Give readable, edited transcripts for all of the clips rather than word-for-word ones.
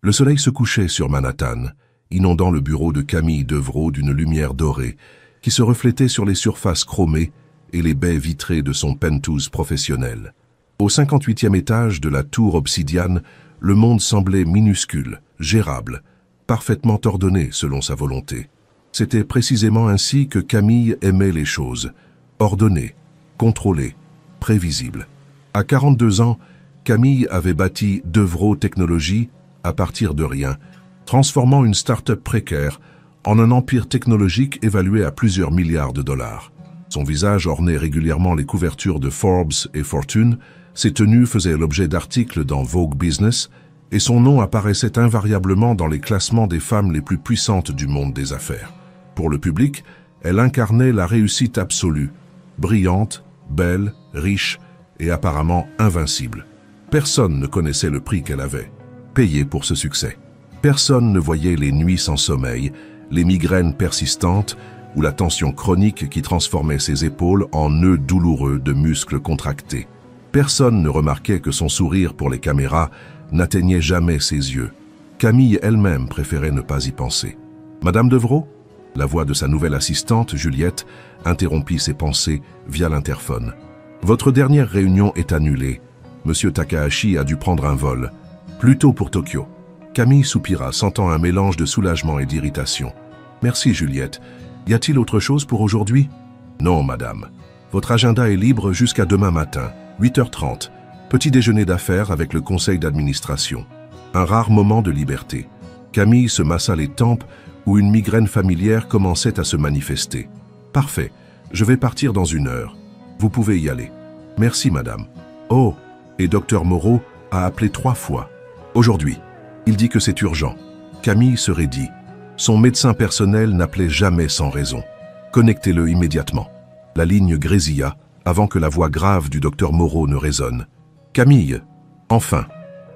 Le soleil se couchait sur Manhattan, inondant le bureau de Camille Devrault d'une lumière dorée qui se reflétait sur les surfaces chromées et les baies vitrées de son penthouse professionnel. Au 58e étage de la tour obsidiane, le monde semblait minuscule, gérable, parfaitement ordonné selon sa volonté. C'était précisément ainsi que Camille aimait les choses, ordonnées, contrôlées, prévisibles. À 42 ans, Camille avait bâti Devrault Technologies à partir de rien, transformant une start-up précaire en un empire technologique évalué à plusieurs milliards de dollars. Son visage ornait régulièrement les couvertures de Forbes et Fortune, ses tenues faisaient l'objet d'articles dans Vogue Business, et son nom apparaissait invariablement dans les classements des femmes les plus puissantes du monde des affaires. Pour le public, elle incarnait la réussite absolue, brillante, belle, riche et apparemment invincible. Personne ne connaissait le prix qu'elle avait payé pour ce succès. Personne ne voyait les nuits sans sommeil, les migraines persistantes ou la tension chronique qui transformait ses épaules en nœuds douloureux de muscles contractés. Personne ne remarquait que son sourire pour les caméras n'atteignait jamais ses yeux. Camille elle-même préférait ne pas y penser. « Madame Devrault ?» La voix de sa nouvelle assistante, Juliette, interrompit ses pensées via l'interphone. « Votre dernière réunion est annulée. Monsieur Takahashi a dû prendre un vol. Plus tôt pour Tokyo. » Camille soupira, sentant un mélange de soulagement et d'irritation. « Merci, Juliette. Y a-t-il autre chose pour aujourd'hui ?»« Non, madame. Votre agenda est libre jusqu'à demain matin, 8h30. Petit déjeuner d'affaires avec le conseil d'administration. Un rare moment de liberté. » Camille se massa les tempes où une migraine familière commençait à se manifester. « Parfait. Je vais partir dans 1 heure. Vous pouvez y aller. »« Merci, madame. »« Oh, et docteur Moreau a appelé 3 fois. Aujourd'hui. Il dit que c'est urgent. » Camille se raidit. Son médecin personnel n'appelait jamais sans raison. « Connectez-le immédiatement. » La ligne grésilla avant que la voix grave du docteur Moreau ne résonne. « Camille, enfin,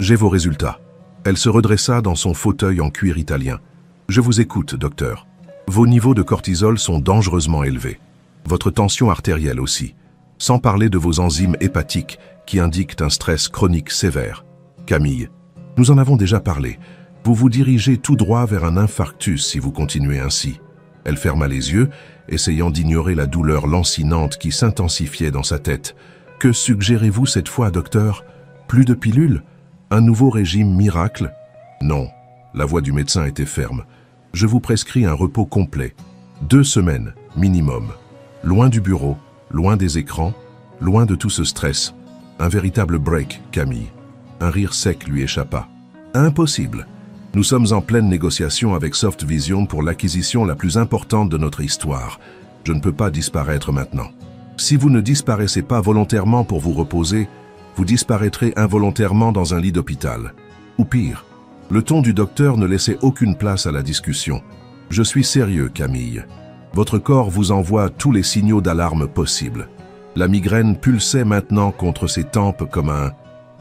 j'ai vos résultats. » Elle se redressa dans son fauteuil en cuir italien. « Je vous écoute, docteur. Vos niveaux de cortisol sont dangereusement élevés. Votre tension artérielle aussi. Sans parler de vos enzymes hépatiques qui indiquent un stress chronique sévère. Camille, nous en avons déjà parlé. Vous vous dirigez tout droit vers un infarctus si vous continuez ainsi. » Elle ferma les yeux, essayant d'ignorer la douleur lancinante qui s'intensifiait dans sa tête. « Que suggérez-vous cette fois, docteur? Plus de pilules? Un nouveau régime miracle? » « Non. » La voix du médecin était ferme. « Je vous prescris un repos complet. 2 semaines, minimum. Loin du bureau, loin des écrans, loin de tout ce stress. Un véritable break, Camille. » Un rire sec lui échappa. « Impossible. Nous sommes en pleine négociation avec Soft Vision pour l'acquisition la plus importante de notre histoire. Je ne peux pas disparaître maintenant. Si vous ne disparaissez pas volontairement pour vous reposer, vous disparaîtrez involontairement dans un lit d'hôpital. Ou pire. » Le ton du docteur ne laissait aucune place à la discussion. « Je suis sérieux, Camille. Votre corps vous envoie tous les signaux d'alarme possibles. La migraine pulsait maintenant contre ses tempes comme un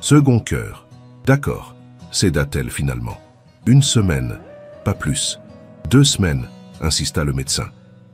second cœur. »« D'accord, » céda-t-elle finalement. « 1 semaine, pas plus. 2 semaines, insista le médecin.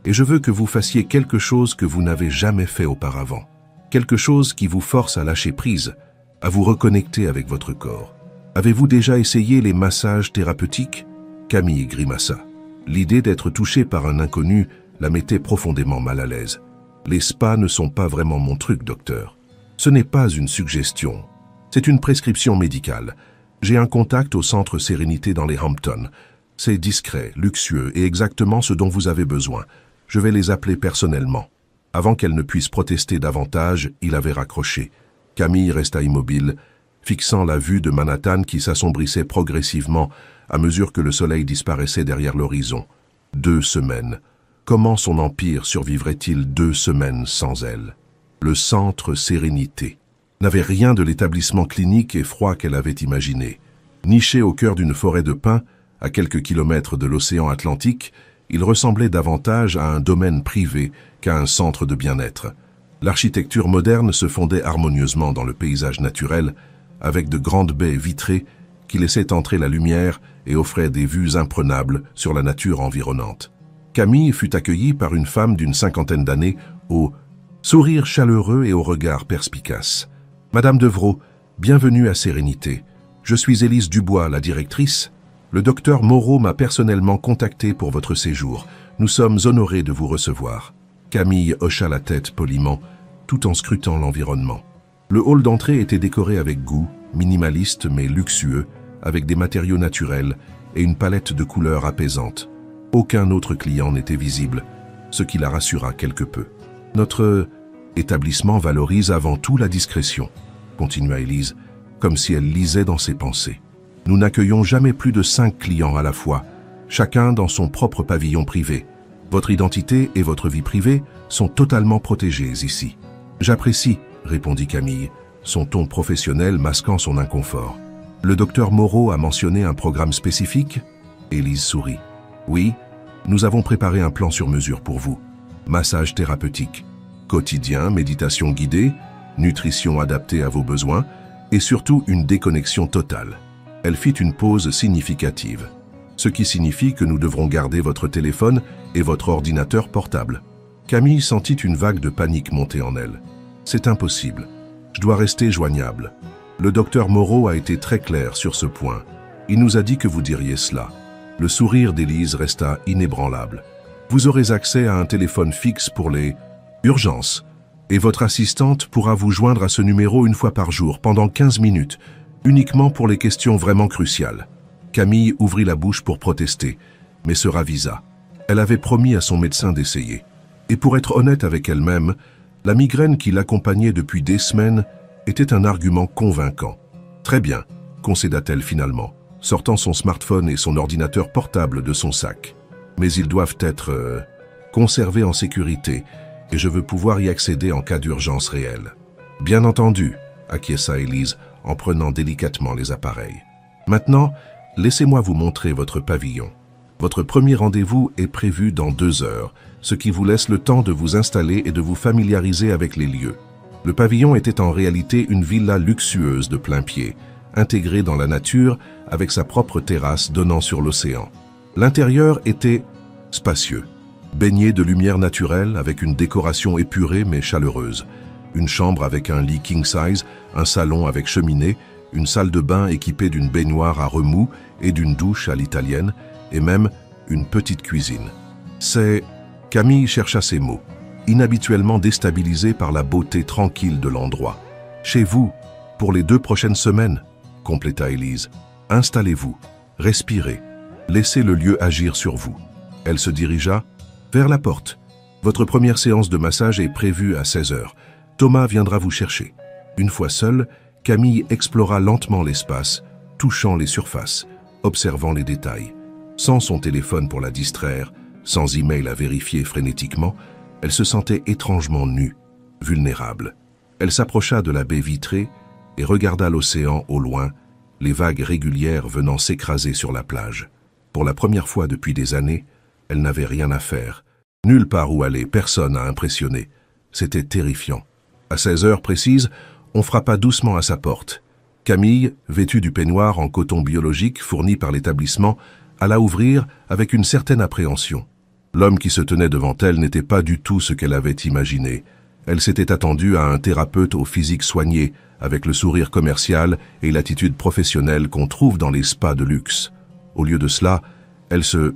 Et je veux que vous fassiez quelque chose que vous n'avez jamais fait auparavant. Quelque chose qui vous force à lâcher prise, à vous reconnecter avec votre corps. Avez-vous déjà essayé les massages thérapeutiques ?» Camille grimaça. L'idée d'être touchée par un inconnu la mettait profondément mal à l'aise. « Les spas ne sont pas vraiment mon truc, docteur. Ce n'est pas une suggestion. C'est une prescription médicale. J'ai un contact au centre Sérénité dans les Hamptons. C'est discret, luxueux et exactement ce dont vous avez besoin. Je vais les appeler personnellement. » Avant qu'elle ne puisse protester davantage, il avait raccroché. Camille resta immobile, fixant la vue de Manhattan qui s'assombrissait progressivement à mesure que le soleil disparaissait derrière l'horizon. 2 semaines. Comment son empire survivrait-il 2 semaines sans elle? Le centre Sérénité n'avait rien de l'établissement clinique et froid qu'elle avait imaginé. Niché au cœur d'une forêt de pins, à quelques kilomètres de l'océan Atlantique, il ressemblait davantage à un domaine privé qu'à un centre de bien-être. L'architecture moderne se fondait harmonieusement dans le paysage naturel, avec de grandes baies vitrées qui laissaient entrer la lumière et offraient des vues imprenables sur la nature environnante. Camille fut accueillie par une femme d'une 50aine d'années au sourire chaleureux et au regard perspicace. « Madame Devrault, bienvenue à Sérénité. Je suis Élise Dubois, la directrice. » Le docteur Moreau m'a personnellement contacté pour votre séjour. Nous sommes honorés de vous recevoir. Camille hocha la tête poliment, tout en scrutant l'environnement. Le hall d'entrée était décoré avec goût, minimaliste mais luxueux, avec des matériaux naturels et une palette de couleurs apaisantes. Aucun autre client n'était visible, ce qui la rassura quelque peu. Notre établissement valorise avant tout la discrétion, continua Élise, comme si elle lisait dans ses pensées. Nous n'accueillons jamais plus de 5 clients à la fois, chacun dans son propre pavillon privé. Votre identité et votre vie privée sont totalement protégées ici. J'apprécie, répondit Camille, son ton professionnel masquant son inconfort. Le docteur Moreau a mentionné un programme spécifique? Élise sourit. Oui, nous avons préparé un plan sur mesure pour vous. Massage thérapeutique, quotidien, méditation guidée, nutrition adaptée à vos besoins et surtout une déconnexion totale. Elle fit une pause significative, ce qui signifie que nous devrons garder votre téléphone et votre ordinateur portable. Camille sentit une vague de panique monter en elle. C'est impossible. Je dois rester joignable. Le docteur Moreau a été très clair sur ce point. Il nous a dit que vous diriez cela. Le sourire d'Élise resta inébranlable. Vous aurez accès à un téléphone fixe pour les urgences et votre assistante pourra vous joindre à ce numéro une fois par jour pendant 15 minutes, uniquement pour les questions vraiment cruciales. Camille ouvrit la bouche pour protester, mais se ravisa. Elle avait promis à son médecin d'essayer. Et pour être honnête avec elle-même, la migraine qui l'accompagnait depuis des semaines était un argument convaincant. Très bien, concéda-t-elle finalement, sortant son smartphone et son ordinateur portable de son sac. Mais ils doivent être conservés en sécurité et je veux pouvoir y accéder en cas d'urgence réelle. Bien entendu, acquiesça Élise en prenant délicatement les appareils. Maintenant, laissez-moi vous montrer votre pavillon. Votre premier rendez-vous est prévu dans 2 heures, ce qui vous laisse le temps de vous installer et de vous familiariser avec les lieux. Le pavillon était en réalité une villa luxueuse de plein pied, intégrée dans la nature avec sa propre terrasse donnant sur l'océan. L'intérieur était spacieux, baigné de lumière naturelle avec une décoration épurée mais chaleureuse. Une chambre avec un lit king size, un salon avec cheminée, une salle de bain équipée d'une baignoire à remous et d'une douche à l'italienne, et même une petite cuisine. Camille chercha ses mots, inhabituellement déstabilisée par la beauté tranquille de l'endroit. Chez vous, pour les 2 prochaines semaines, compléta Élise. Installez-vous, respirez, laissez le lieu agir sur vous. Elle se dirigea vers la porte. Votre première séance de massage est prévue à 16 heures. Thomas viendra vous chercher. Une fois seule, Camille explora lentement l'espace, touchant les surfaces, observant les détails. Sans son téléphone pour la distraire, sans email à vérifier frénétiquement, elle se sentait étrangement nue, vulnérable. Elle s'approcha de la baie vitrée et regarda l'océan au loin, les vagues régulières venant s'écraser sur la plage. Pour la première fois depuis des années, elle n'avait rien à faire. Nulle part où aller, personne à impressionner. C'était terrifiant. À 16 heures précises, on frappa doucement à sa porte. Camille, vêtue du peignoir en coton biologique fourni par l'établissement, alla ouvrir avec une certaine appréhension. L'homme qui se tenait devant elle n'était pas du tout ce qu'elle avait imaginé. Elle s'était attendue à un thérapeute au physique soigné, avec le sourire commercial et l'attitude professionnelle qu'on trouve dans les spas de luxe. Au lieu de cela, elle se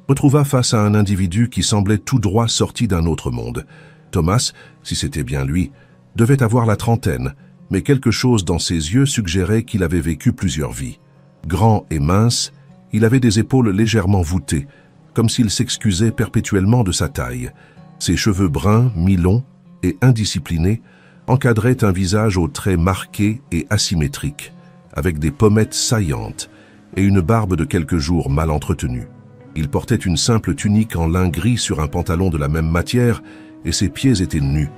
retrouva face à un individu qui semblait tout droit sorti d'un autre monde. Thomas, si c'était bien lui, devait avoir la trentaine, mais quelque chose dans ses yeux suggérait qu'il avait vécu plusieurs vies. Grand et mince, il avait des épaules légèrement voûtées, comme s'il s'excusait perpétuellement de sa taille. Ses cheveux bruns, mi-longs et indisciplinés encadraient un visage aux traits marqués et asymétriques, avec des pommettes saillantes et une barbe de quelques jours mal entretenue. Il portait une simple tunique en lin gris sur un pantalon de la même matière et ses pieds étaient nus.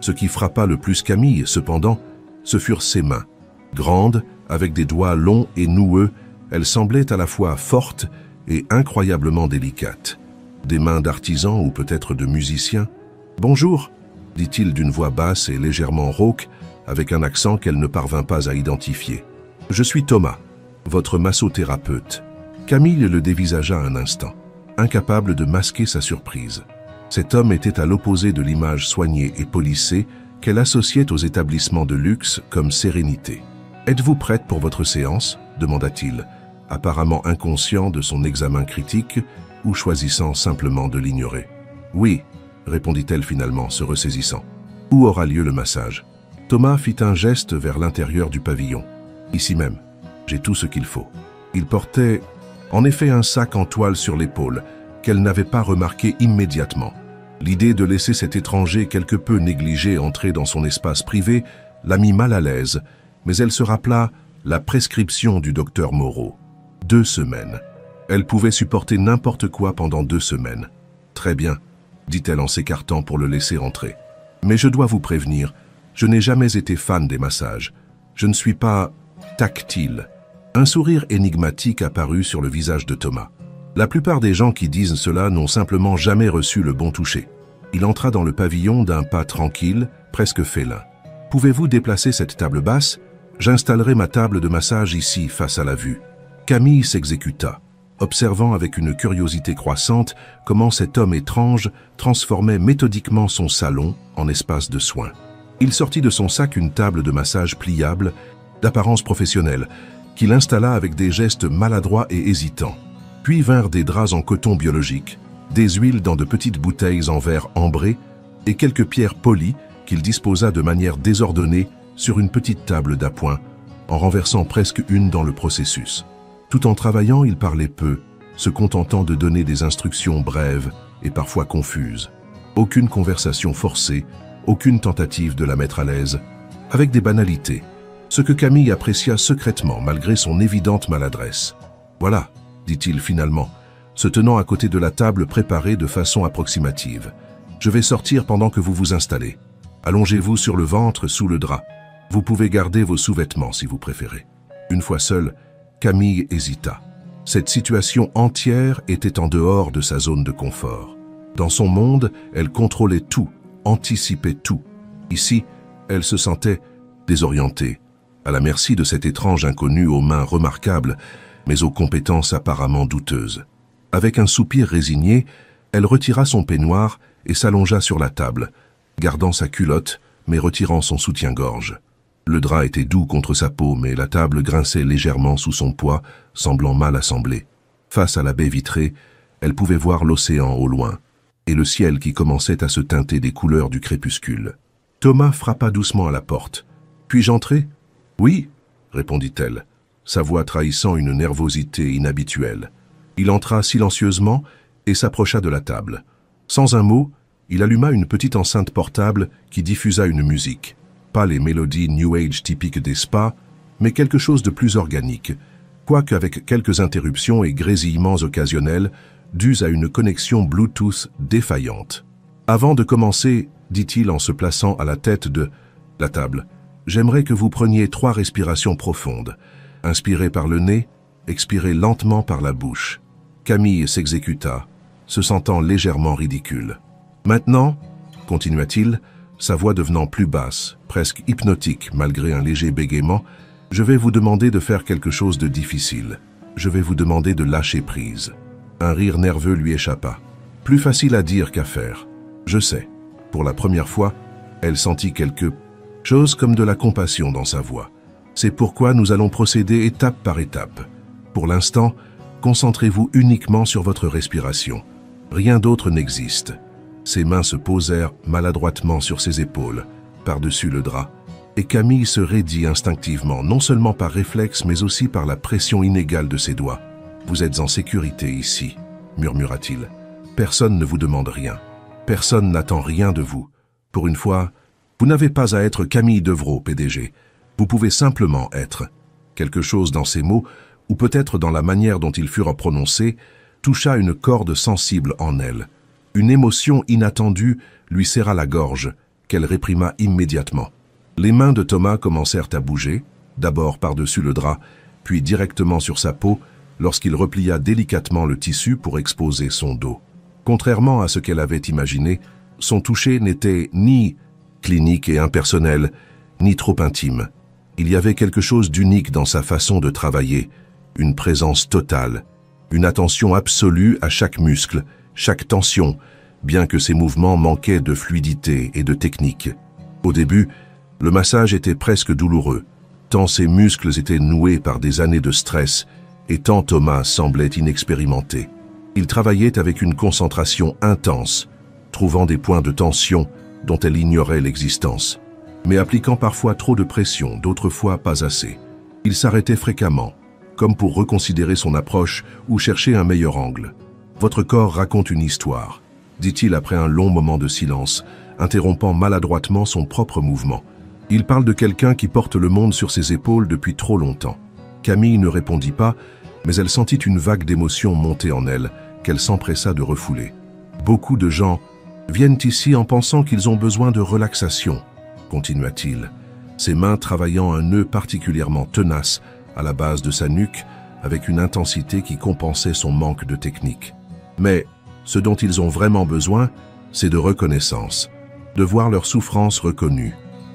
Ce qui frappa le plus Camille, cependant, ce furent ses mains. Grandes, avec des doigts longs et noueux, elles semblaient à la fois fortes et incroyablement délicates. Des mains d'artisan ou peut-être de musicien. « Bonjour », dit-il d'une voix basse et légèrement rauque, avec un accent qu'elle ne parvint pas à identifier. « Je suis Thomas, votre massothérapeute. » Camille le dévisagea un instant, incapable de masquer sa surprise. Cet homme était à l'opposé de l'image soignée et polissée qu'elle associait aux établissements de luxe comme sérénité. « Êtes-vous prête pour votre séance ?» demanda-t-il, apparemment inconscient de son examen critique ou choisissant simplement de l'ignorer. « Oui », répondit-elle finalement, se ressaisissant. « Où aura lieu le massage ?» Thomas fit un geste vers l'intérieur du pavillon. « Ici même, j'ai tout ce qu'il faut. » Il portait en effet un sac en toile sur l'épaule qu'elle n'avait pas remarqué immédiatement. L'idée de laisser cet étranger quelque peu négligé entrer dans son espace privé la mit mal à l'aise, mais elle se rappela la prescription du docteur Moreau. 2 semaines. Elle pouvait supporter n'importe quoi pendant 2 semaines. « Très bien », dit-elle en s'écartant pour le laisser entrer. « Mais je dois vous prévenir, je n'ai jamais été fan des massages. Je ne suis pas tactile. » Un sourire énigmatique apparut sur le visage de Thomas. La plupart des gens qui disent cela n'ont simplement jamais reçu le bon toucher. Il entra dans le pavillon d'un pas tranquille, presque félin. « Pouvez-vous déplacer cette table basse ? J'installerai ma table de massage ici, face à la vue. » Camille s'exécuta, observant avec une curiosité croissante comment cet homme étrange transformait méthodiquement son salon en espace de soins. Il sortit de son sac une table de massage pliable, d'apparence professionnelle, qu'il installa avec des gestes maladroits et hésitants. Puis vinrent des draps en coton biologique, des huiles dans de petites bouteilles en verre ambré et quelques pierres polies qu'il disposa de manière désordonnée sur une petite table d'appoint, en renversant presque une dans le processus. Tout en travaillant, il parlait peu, se contentant de donner des instructions brèves et parfois confuses. Aucune conversation forcée, aucune tentative de la mettre à l'aise, avec des banalités. Ce que Camille apprécia secrètement malgré son évidente maladresse. « Voilà », dit-il finalement, se tenant à côté de la table préparée de façon approximative. « Je vais sortir pendant que vous vous installez. Allongez-vous sur le ventre sous le drap. Vous pouvez garder vos sous-vêtements si vous préférez. » Une fois seule, Camille hésita. Cette situation entière était en dehors de sa zone de confort. Dans son monde, elle contrôlait tout, anticipait tout. Ici, elle se sentait désorientée, à la merci de cet étrange inconnu aux mains remarquables, mais aux compétences apparemment douteuses. Avec un soupir résigné, elle retira son peignoir et s'allongea sur la table, gardant sa culotte, mais retirant son soutien-gorge. Le drap était doux contre sa peau, mais la table grinçait légèrement sous son poids, semblant mal assemblée. Face à la baie vitrée, elle pouvait voir l'océan au loin, et le ciel qui commençait à se teinter des couleurs du crépuscule. Thomas frappa doucement à la porte. « Puis-je entrer ?»« Oui, » répondit-elle, sa voix trahissant une nervosité inhabituelle. Il entra silencieusement et s'approcha de la table. Sans un mot, il alluma une petite enceinte portable qui diffusa une musique. Pas les mélodies New Age typiques des spas, mais quelque chose de plus organique, quoique avec quelques interruptions et grésillements occasionnels dus à une connexion Bluetooth défaillante. « Avant de commencer, » dit-il en se plaçant à la tête de la table, « j'aimerais que vous preniez 3 respirations profondes. Inspirez par le nez, expirez lentement par la bouche. » Camille s'exécuta, se sentant légèrement ridicule. « Maintenant, » continua-t-il, sa voix devenant plus basse, presque hypnotique malgré un léger bégaiement, « je vais vous demander de faire quelque chose de difficile. Je vais vous demander de lâcher prise. » Un rire nerveux lui échappa. Plus facile à dire qu'à faire. Je sais. Pour la première fois, elle sentit quelque chose comme de la compassion dans sa voix. C'est pourquoi nous allons procéder étape par étape. Pour l'instant, concentrez-vous uniquement sur votre respiration. Rien d'autre n'existe. Ses mains se posèrent maladroitement sur ses épaules, par-dessus le drap, et Camille se raidit instinctivement, non seulement par réflexe, mais aussi par la pression inégale de ses doigts. « Vous êtes en sécurité ici, » murmura-t-il. « Personne ne vous demande rien. Personne n'attend rien de vous. Pour une fois, vous n'avez pas à être Camille Devreau, PDG. Vous pouvez simplement être. » Quelque chose dans ces mots, ou peut-être dans la manière dont ils furent prononcés, toucha une corde sensible en elle. Une émotion inattendue lui serra la gorge, qu'elle réprima immédiatement. Les mains de Thomas commencèrent à bouger, d'abord par-dessus le drap, puis directement sur sa peau, lorsqu'il replia délicatement le tissu pour exposer son dos. Contrairement à ce qu'elle avait imaginé, son toucher n'était ni clinique et impersonnel, ni trop intime. Il y avait quelque chose d'unique dans sa façon de travailler, une présence totale, une attention absolue à chaque muscle, chaque tension, bien que ses mouvements manquaient de fluidité et de technique. Au début, le massage était presque douloureux, tant ses muscles étaient noués par des années de stress et tant Thomas semblait inexpérimenté. Il travaillait avec une concentration intense, trouvant des points de tension dont elle ignorait l'existence, mais appliquant parfois trop de pression, d'autres fois pas assez. Il s'arrêtait fréquemment, comme pour reconsidérer son approche ou chercher un meilleur angle. « Votre corps raconte une histoire », dit-il après un long moment de silence, interrompant maladroitement son propre mouvement. Il parle de quelqu'un qui porte le monde sur ses épaules depuis trop longtemps. Camille ne répondit pas, mais elle sentit une vague d'émotion monter en elle, qu'elle s'empressa de refouler. « Beaucoup de gens viennent ici en pensant qu'ils ont besoin de relaxation, » continua-t-il, ses mains travaillant un nœud particulièrement tenace à la base de sa nuque, avec une intensité qui compensait son manque de technique. Mais ce dont ils ont vraiment besoin, c'est de reconnaissance, de voir leur souffrance reconnue,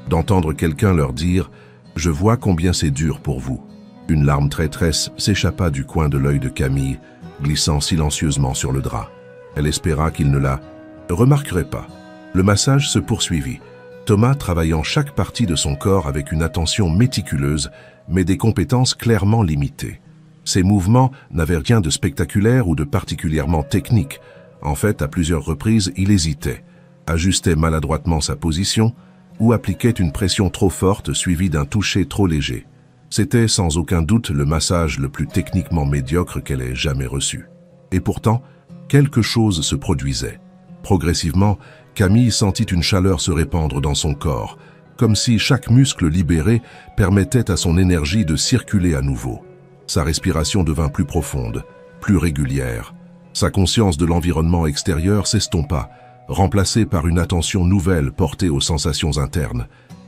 d'entendre quelqu'un leur dire « Je vois combien c'est dur pour vous ». Une larme traîtresse s'échappa du coin de l'œil de Camille, glissant silencieusement sur le drap. Elle espéra qu'il ne la remarquerait pas. Le massage se poursuivit, Thomas travaillant chaque partie de son corps avec une attention méticuleuse, mais des compétences clairement limitées. Ses mouvements n'avaient rien de spectaculaire ou de particulièrement technique. En fait, à plusieurs reprises, il hésitait, ajustait maladroitement sa position ou appliquait une pression trop forte suivie d'un toucher trop léger. C'était sans aucun doute le massage le plus techniquement médiocre qu'elle ait jamais reçu. Et pourtant, quelque chose se produisait. Progressivement, Camille sentit une chaleur se répandre dans son corps, comme si chaque muscle libéré permettait à son énergie de circuler à nouveau. Sa respiration devint plus profonde, plus régulière. Sa conscience de l'environnement extérieur s'estompa, remplacée par une attention nouvelle portée aux sensations internes.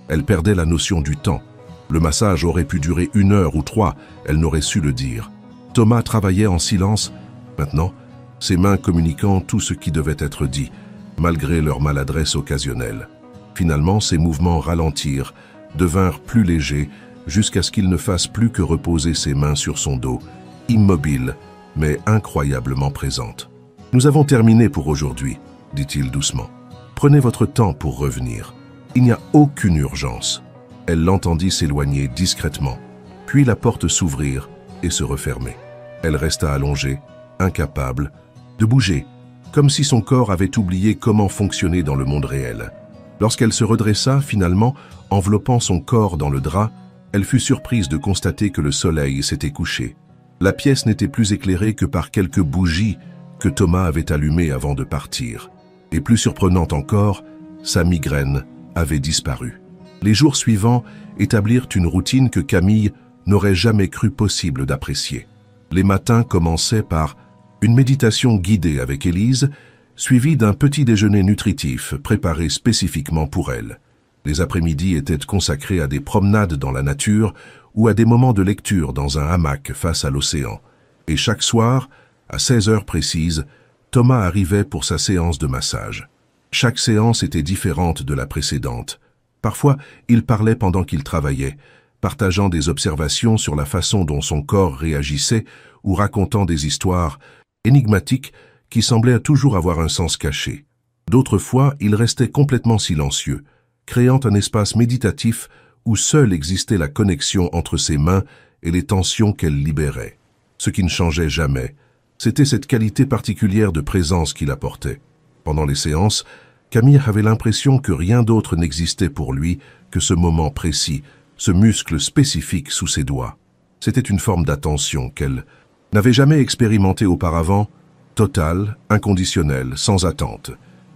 Elle perdait la notion du temps. Le massage aurait pu durer 1 heure ou 3, elle n'aurait su le dire. Thomas travaillait en silence, maintenant, ses mains communiquant tout ce qui devait être dit, malgré leur maladresse occasionnelle. Finalement, ses mouvements ralentirent, devinrent plus légers, jusqu'à ce qu'il ne fasse plus que reposer ses mains sur son dos, immobile, mais incroyablement présente. « Nous avons terminé pour aujourd'hui, » dit-il doucement. « Prenez votre temps pour revenir. Il n'y a aucune urgence. » Elle l'entendit s'éloigner discrètement, puis la porte s'ouvrir et se refermer. Elle resta allongée, incapable de bouger, comme si son corps avait oublié comment fonctionner dans le monde réel. Lorsqu'elle se redressa, finalement, enveloppant son corps dans le drap, elle fut surprise de constater que le soleil s'était couché. La pièce n'était plus éclairée que par quelques bougies que Thomas avait allumées avant de partir. Et plus surprenant encore, sa migraine avait disparu. Les jours suivants établirent une routine que Camille n'aurait jamais cru possible d'apprécier. Les matins commençaient par une méditation guidée avec Élise, suivie d'un petit déjeuner nutritif préparé spécifiquement pour elle. Les après-midi étaient consacrés à des promenades dans la nature ou à des moments de lecture dans un hamac face à l'océan. Et chaque soir, à 16 heures précises, Thomas arrivait pour sa séance de massage. Chaque séance était différente de la précédente. Parfois, il parlait pendant qu'il travaillait, partageant des observations sur la façon dont son corps réagissait ou racontant des histoires énigmatiques qui semblaient toujours avoir un sens caché. D'autres fois, il restait complètement silencieux, créant un espace méditatif où seule existait la connexion entre ses mains et les tensions qu'elle libérait. Ce qui ne changeait jamais, c'était cette qualité particulière de présence qu'il apportait. Pendant les séances, Camille avait l'impression que rien d'autre n'existait pour lui que ce moment précis, ce muscle spécifique sous ses doigts. C'était une forme d'attention qu'elle n'avait jamais expérimentée auparavant, totale, inconditionnelle, sans attente.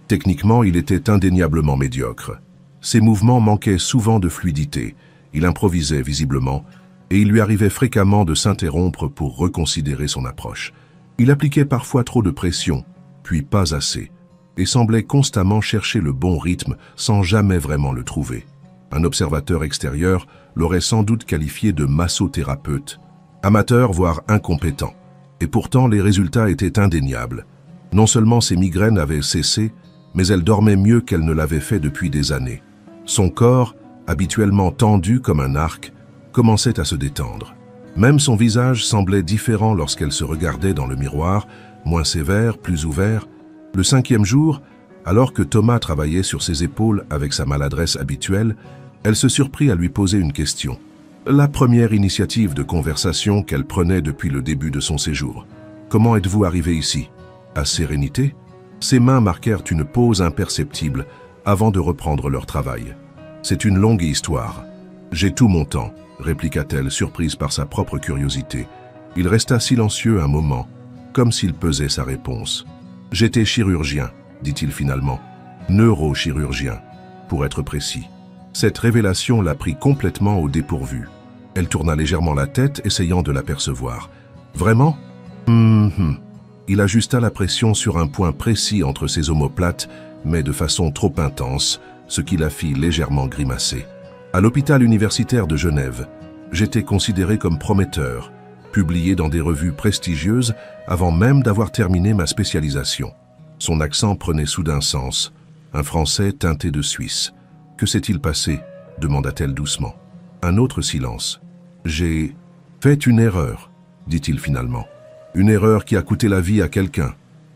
Techniquement, il était indéniablement médiocre. Ses mouvements manquaient souvent de fluidité, il improvisait visiblement, et il lui arrivait fréquemment de s'interrompre pour reconsidérer son approche. Il appliquait parfois trop de pression, puis pas assez, et semblait constamment chercher le bon rythme sans jamais vraiment le trouver. Un observateur extérieur l'aurait sans doute qualifié de massothérapeute, amateur voire incompétent. Et pourtant les résultats étaient indéniables. Non seulement ses migraines avaient cessé, mais elle dormait mieux qu'elle ne l'avait fait depuis des années. Son corps, habituellement tendu comme un arc, commençait à se détendre. Même son visage semblait différent lorsqu'elle se regardait dans le miroir, moins sévère, plus ouvert. Le 5e jour, alors que Thomas travaillait sur ses épaules avec sa maladresse habituelle, elle se surprit à lui poser une question. « La première initiative de conversation qu'elle prenait depuis le début de son séjour. Comment êtes-vous arrivé ici? À Sérénité? Ses mains marquèrent une pause imperceptible avant de reprendre leur travail. C'est une longue histoire. J'ai tout mon temps, répliqua-t-elle, surprise par sa propre curiosité. Il resta silencieux un moment, comme s'il pesait sa réponse. J'étais chirurgien, dit-il finalement. Neurochirurgien, pour être précis. Cette révélation l'a pris complètement au dépourvu. Elle tourna légèrement la tête, essayant de l'apercevoir. Vraiment? Il ajusta la pression sur un point précis entre ses omoplates, mais de façon trop intense, ce qui la fit légèrement grimacer. À l'hôpital universitaire de Genève, j'étais considéré comme prometteur, publié dans des revues prestigieuses avant même d'avoir terminé ma spécialisation. Son accent prenait soudain sens, un français teinté de Suisse. « Que s'est-il passé ?» demanda-t-elle doucement. Un autre silence. « J'ai fait une erreur, dit-il finalement. Une erreur qui a coûté la vie à quelqu'un. »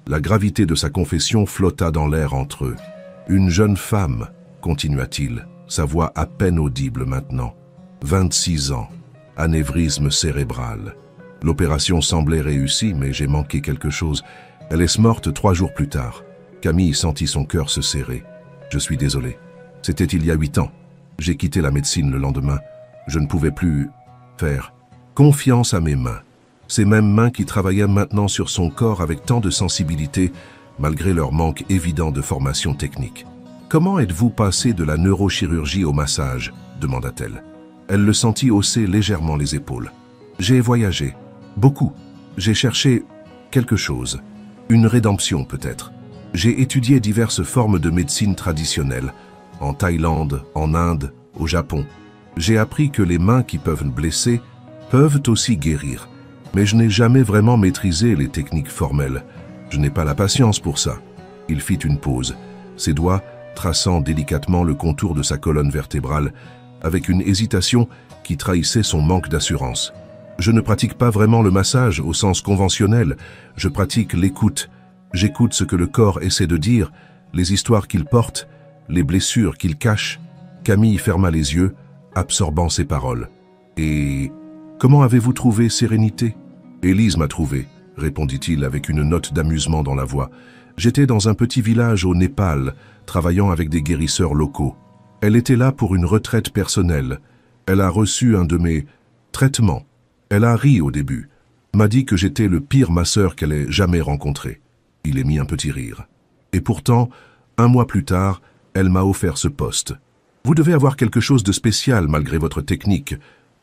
La gravité de sa confession flotta dans l'air entre eux. « Une jeune femme, continua-t-il, sa voix à peine audible maintenant. 26 ans, anévrisme cérébral. L'opération semblait réussie, mais j'ai manqué quelque chose. Elle est morte 3 jours plus tard. » Camille sentit son cœur se serrer. « Je suis désolé. C'était il y a 8 ans. J'ai quitté la médecine le lendemain. Je ne pouvais plus faire confiance à mes mains. Ces mêmes mains qui travaillaient maintenant sur son corps avec tant de sensibilité, malgré leur manque évident de formation technique. « Comment êtes-vous passé de la neurochirurgie au massage ?» demanda-t-elle. Elle le sentit hausser légèrement les épaules. « J'ai voyagé. Beaucoup. J'ai cherché quelque chose. Une rédemption peut-être. J'ai étudié diverses formes de médecine traditionnelle, en Thaïlande, en Inde, au Japon. J'ai appris que les mains qui peuvent blesser peuvent aussi guérir. Mais je n'ai jamais vraiment maîtrisé les techniques formelles. Je n'ai pas la patience pour ça. » Il fit une pause, ses doigts traçant délicatement le contour de sa colonne vertébrale, avec une hésitation qui trahissait son manque d'assurance. « Je ne pratique pas vraiment le massage au sens conventionnel. Je pratique l'écoute. J'écoute ce que le corps essaie de dire, les histoires qu'il porte, les blessures qu'il cache. » Camille ferma les yeux, absorbant ses paroles. « Et comment avez-vous trouvé Sérénité ?»« Élise m'a trouvé, » répondit-il avec une note d'amusement dans la voix. « J'étais dans un petit village au Népal, travaillant avec des guérisseurs locaux. Elle était là pour une retraite personnelle. Elle a reçu un de mes traitements. Elle a ri au début, m'a dit que j'étais le pire masseur qu'elle ait jamais rencontré. » Il émit un petit rire. « Et pourtant, 1 mois plus tard, elle m'a offert ce poste. Vous devez avoir quelque chose de spécial malgré votre technique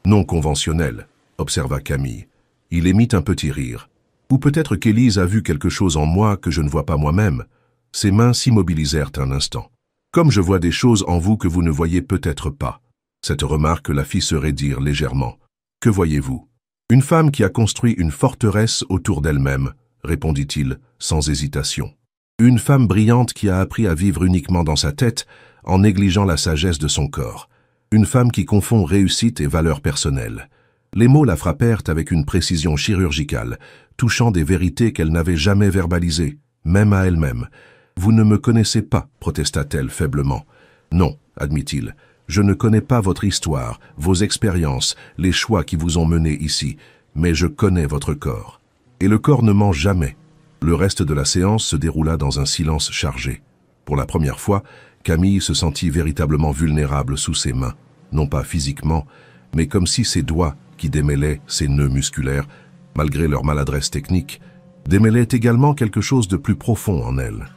non conventionnelle, » observa Camille. Il émit un petit rire. « Ou peut-être qu'Élise a vu quelque chose en moi que je ne vois pas moi-même. » Ses mains s'immobilisèrent un instant. « Comme je vois des choses en vous que vous ne voyez peut-être pas. » Cette remarque la fit se raidir légèrement. « Que voyez-vous ?»« Une femme qui a construit une forteresse autour d'elle-même, » répondit-il, sans hésitation. « Une femme brillante qui a appris à vivre uniquement dans sa tête, en négligeant la sagesse de son corps. Une femme qui confond réussite et valeur personnelle. » Les mots la frappèrent avec une précision chirurgicale, touchant des vérités qu'elle n'avait jamais verbalisées, même à elle-même. « Vous ne me connaissez pas, » protesta-t-elle faiblement. « Non, » admit-il, « je ne connais pas votre histoire, vos expériences, les choix qui vous ont mené ici, mais je connais votre corps. Et le corps ne ment jamais. » Le reste de la séance se déroula dans un silence chargé. Pour la première fois, Camille se sentit véritablement vulnérable sous ses mains, non pas physiquement, mais comme si ses doigts, qui démêlaient ses nœuds musculaires, malgré leur maladresse technique, démêlaient également quelque chose de plus profond en elle.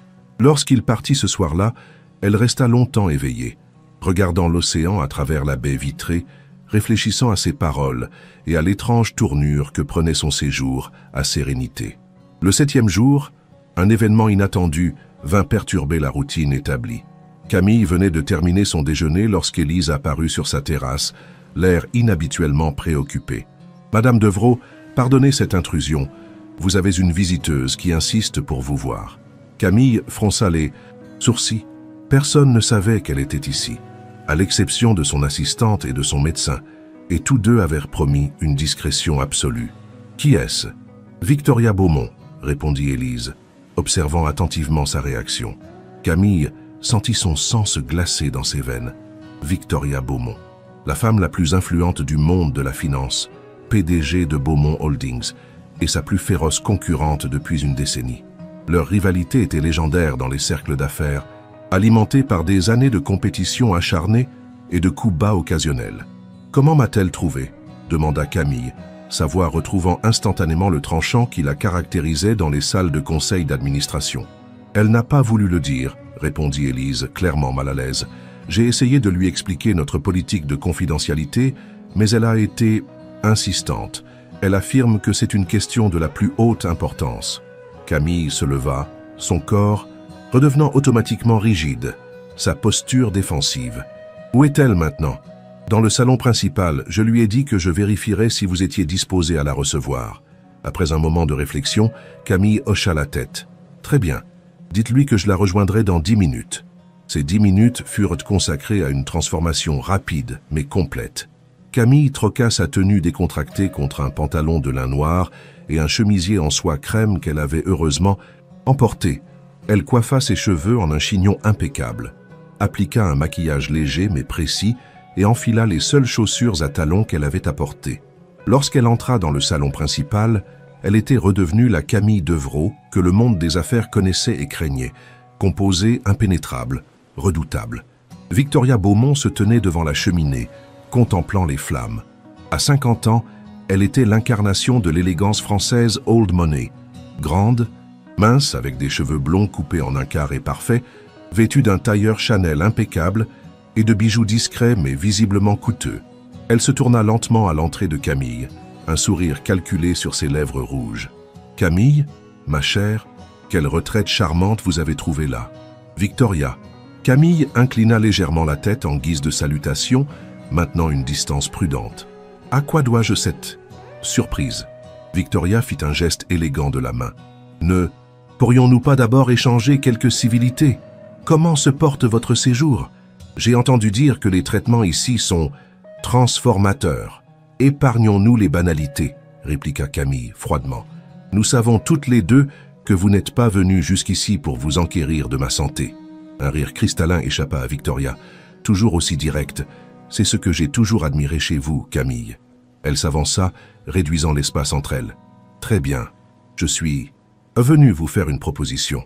Lorsqu'il partit ce soir-là, elle resta longtemps éveillée, regardant l'océan à travers la baie vitrée, réfléchissant à ses paroles et à l'étrange tournure que prenait son séjour à Sérénité. Le 7e jour, un événement inattendu vint perturber la routine établie. Camille venait de terminer son déjeuner lorsqu'Élise apparut sur sa terrasse, l'air inhabituellement préoccupé. « Madame Devrault, pardonnez cette intrusion. Vous avez une visiteuse qui insiste pour vous voir. » Camille fronça les sourcils. Personne ne savait qu'elle était ici, à l'exception de son assistante et de son médecin, et tous deux avaient promis une discrétion absolue. « Qui est-ce ?»« Victoria Beaumont, » répondit Élise, observant attentivement sa réaction. Camille sentit son sang se glacer dans ses veines. Victoria Beaumont. la femme la plus influente du monde de la finance, PDG de Beaumont Holdings, et sa plus féroce concurrente depuis une décennie. Leur rivalité était légendaire dans les cercles d'affaires, alimentée par des années de compétition acharnée et de coups bas occasionnels. « Comment m'a-t-elle trouvé ?» demanda Camille, sa voix retrouvant instantanément le tranchant qui la caractérisait dans les salles de conseil d'administration. « Elle n'a pas voulu le dire, » répondit Élise, clairement mal à l'aise. « J'ai essayé de lui expliquer notre politique de confidentialité, mais elle a été insistante. Elle affirme que c'est une question de la plus haute importance. » Camille se leva, son corps redevenant automatiquement rigide, sa posture défensive. « Où est-elle maintenant ?» Dans le salon principal, je lui ai dit que je vérifierais si vous étiez disposé à la recevoir. Après un moment de réflexion, Camille hocha la tête. « Très bien. Dites-lui que je la rejoindrai dans 10 minutes. » Ces 10 minutes furent consacrées à une transformation rapide mais complète. Camille troqua sa tenue décontractée contre un pantalon de lin noir et un chemisier en soie crème qu'elle avait heureusement emporté. Elle coiffa ses cheveux en un chignon impeccable, appliqua un maquillage léger mais précis et enfila les seules chaussures à talons qu'elle avait apportées. Lorsqu'elle entra dans le salon principal, elle était redevenue la Camille Devrault que le monde des affaires connaissait et craignait, composée, impénétrable, redoutable. Victoria Beaumont se tenait devant la cheminée, contemplant les flammes. À 50 ans, elle était l'incarnation de l'élégance française old money. Grande, mince, avec des cheveux blonds coupés en un carré parfait, vêtue d'un tailleur Chanel impeccable et de bijoux discrets mais visiblement coûteux. Elle se tourna lentement à l'entrée de Camille, un sourire calculé sur ses lèvres rouges. « Camille, ma chère, quelle retraite charmante vous avez trouvée là. »« Victoria. » Camille inclina légèrement la tête en guise de salutation, maintenant une distance prudente. « À quoi dois-je cette surprise ?» Victoria fit un geste élégant de la main. « Ne pourrions-nous pas d'abord échanger quelques civilités? Comment se porte votre séjour? J'ai entendu dire que les traitements ici sont transformateurs. Épargnons-nous les banalités, » répliqua Camille froidement. « Nous savons toutes les deux que vous n'êtes pas venus jusqu'ici pour vous enquérir de ma santé. » Un rire cristallin échappa à Victoria, toujours aussi direct. « C'est ce que j'ai toujours admiré chez vous, Camille. » Elle s'avança, réduisant l'espace entre elles. « Très bien. Je suis venu vous faire une proposition.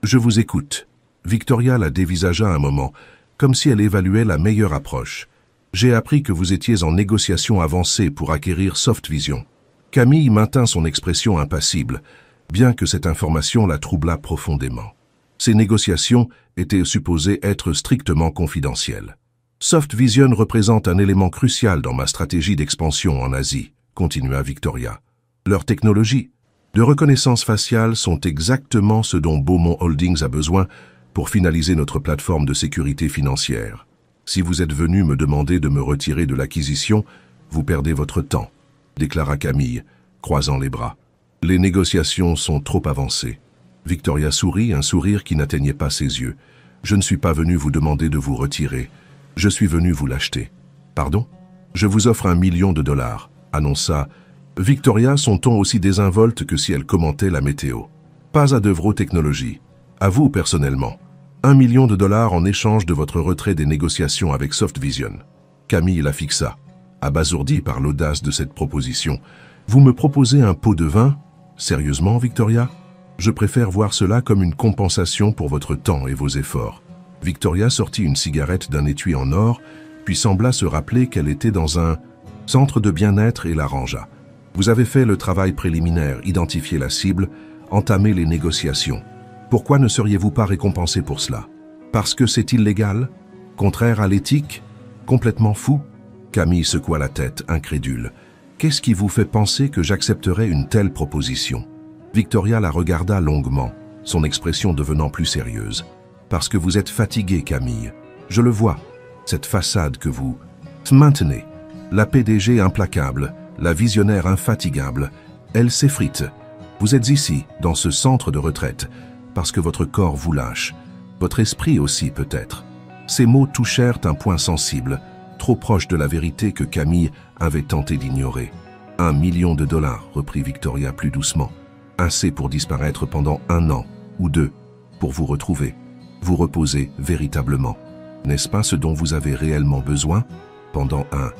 Je vous écoute. » Victoria la dévisagea un moment, comme si elle évaluait la meilleure approche. « J'ai appris que vous étiez en négociation avancée pour acquérir Softvision. » Camille maintint son expression impassible, bien que cette information la troublât profondément. Ces négociations étaient supposées être strictement confidentielles. « Softvision représente un élément crucial dans ma stratégie d'expansion en Asie, » continua Victoria. « Leurs technologies de reconnaissance faciale sont exactement ce dont Beaumont Holdings a besoin pour finaliser notre plateforme de sécurité financière. Si vous êtes venu me demander de me retirer de l'acquisition, vous perdez votre temps, » déclara Camille, croisant les bras. « Les négociations sont trop avancées. » Victoria sourit, un sourire qui n'atteignait pas ses yeux. « Je ne suis pas venu vous demander de vous retirer. Je suis venu vous l'acheter. »« Pardon ? Je vous offre $1 million, » annonça Victoria, son ton aussi désinvolte que si elle commentait la météo. « Pas à Devrault Technologies. À vous personnellement. $1 million en échange de votre retrait des négociations avec Softvision. » Camille la fixa, abasourdie par l'audace de cette proposition. « Vous me proposez un pot de vin? Sérieusement, Victoria? Je préfère voir cela comme une compensation pour votre temps et vos efforts. » Victoria sortit une cigarette d'un étui en or, puis sembla se rappeler qu'elle était dans un centre de bien-être et la rangea. « Vous avez fait le travail préliminaire, identifié la cible, entamé les négociations. Pourquoi ne seriez-vous pas récompensé pour cela? Parce que c'est illégal? Contraire à l'éthique? Complètement fou ?» Camille secoua la tête, incrédule. « Qu'est-ce qui vous fait penser que j'accepterais une telle proposition ?» Victoria la regarda longuement, son expression devenant plus sérieuse. « Parce que vous êtes fatiguée, Camille. Je le vois, cette façade que vous maintenez. La PDG implacable, la visionnaire infatigable, elle s'effrite. Vous êtes ici, dans ce centre de retraite, parce que votre corps vous lâche, votre esprit aussi peut-être. » Ces mots touchèrent un point sensible, trop proche de la vérité que Camille avait tenté d'ignorer. « $1 million, » reprit Victoria plus doucement. « Assez pour disparaître pendant 1 an, ou 2, pour vous retrouver, vous reposer véritablement. N'est-ce pas ce dont vous avez réellement besoin? Pendant un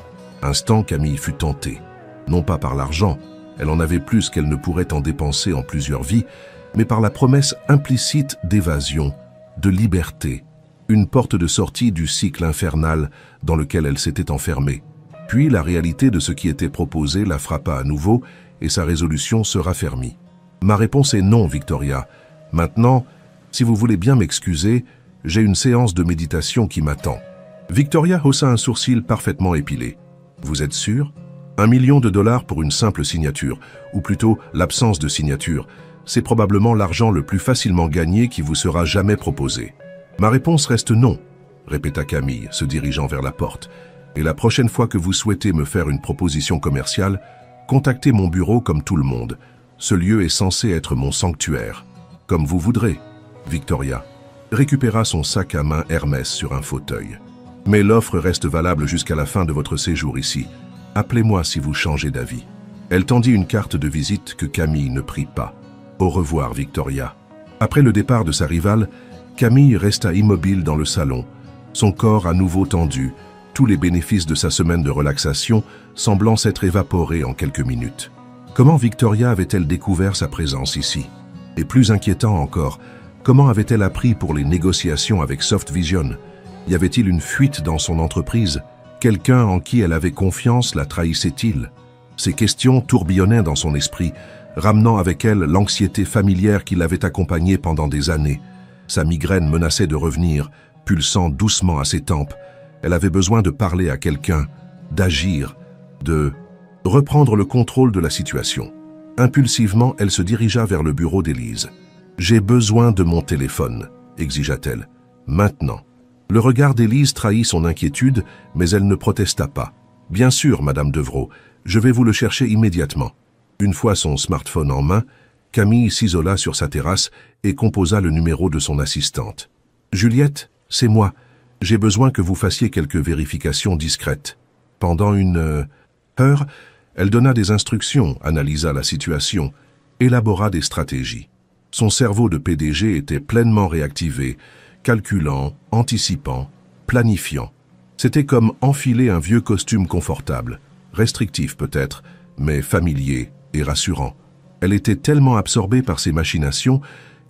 instant, Camille fut tentée. Non pas par l'argent, elle en avait plus qu'elle ne pourrait en dépenser en plusieurs vies, mais par la promesse implicite d'évasion, de liberté, une porte de sortie du cycle infernal dans lequel elle s'était enfermée. Puis la réalité de ce qui était proposé la frappa à nouveau et sa résolution se raffermit. « Ma réponse est non, Victoria. Maintenant, si vous voulez bien m'excuser, j'ai une séance de méditation qui m'attend. » Victoria haussa un sourcil parfaitement épilé. « Vous êtes sûr ? $1 million pour une simple signature, ou plutôt l'absence de signature, c'est probablement l'argent le plus facilement gagné qui vous sera jamais proposé. »« Ma réponse reste non, » répéta Camille, se dirigeant vers la porte. « Et la prochaine fois que vous souhaitez me faire une proposition commerciale, contactez mon bureau comme tout le monde. Ce lieu est censé être mon sanctuaire. Comme vous voudrez. » Victoria récupéra son sac à main Hermès sur un fauteuil. « Mais l'offre reste valable jusqu'à la fin de votre séjour ici. Appelez-moi si vous changez d'avis. » Elle tendit une carte de visite que Camille ne prit pas. « Au revoir, Victoria. » Après le départ de sa rivale, Camille resta immobile dans le salon, son corps à nouveau tendu, tous les bénéfices de sa semaine de relaxation semblant s'être évaporés en quelques minutes. Comment Victoria avait-elle découvert sa présence ici? Et plus inquiétant encore, comment avait-elle appris pour les négociations avec Soft Vision? Y avait-il une fuite dans son entreprise? Quelqu'un en qui elle avait confiance la trahissait-il? Ces questions tourbillonnaient dans son esprit, ramenant avec elle l'anxiété familière qui l'avait accompagnée pendant des années. Sa migraine menaçait de revenir, pulsant doucement à ses tempes. Elle avait besoin de parler à quelqu'un, d'agir, de reprendre le contrôle de la situation. Impulsivement, elle se dirigea vers le bureau d'Élise. « J'ai besoin de mon téléphone », exigea-t-elle. « Maintenant. » Le regard d'Élise trahit son inquiétude, mais elle ne protesta pas. « Bien sûr, Madame Devrault, je vais vous le chercher immédiatement. » Une fois son smartphone en main, Camille s'isola sur sa terrasse et composa le numéro de son assistante. « Juliette, c'est moi. J'ai besoin que vous fassiez quelques vérifications discrètes. » Pendant une heure, elle donna des instructions, analysa la situation, élabora des stratégies. Son cerveau de PDG était pleinement réactivé, calculant, anticipant, planifiant. C'était comme enfiler un vieux costume confortable, restrictif peut-être, mais familier et rassurant. Elle était tellement absorbée par ses machinations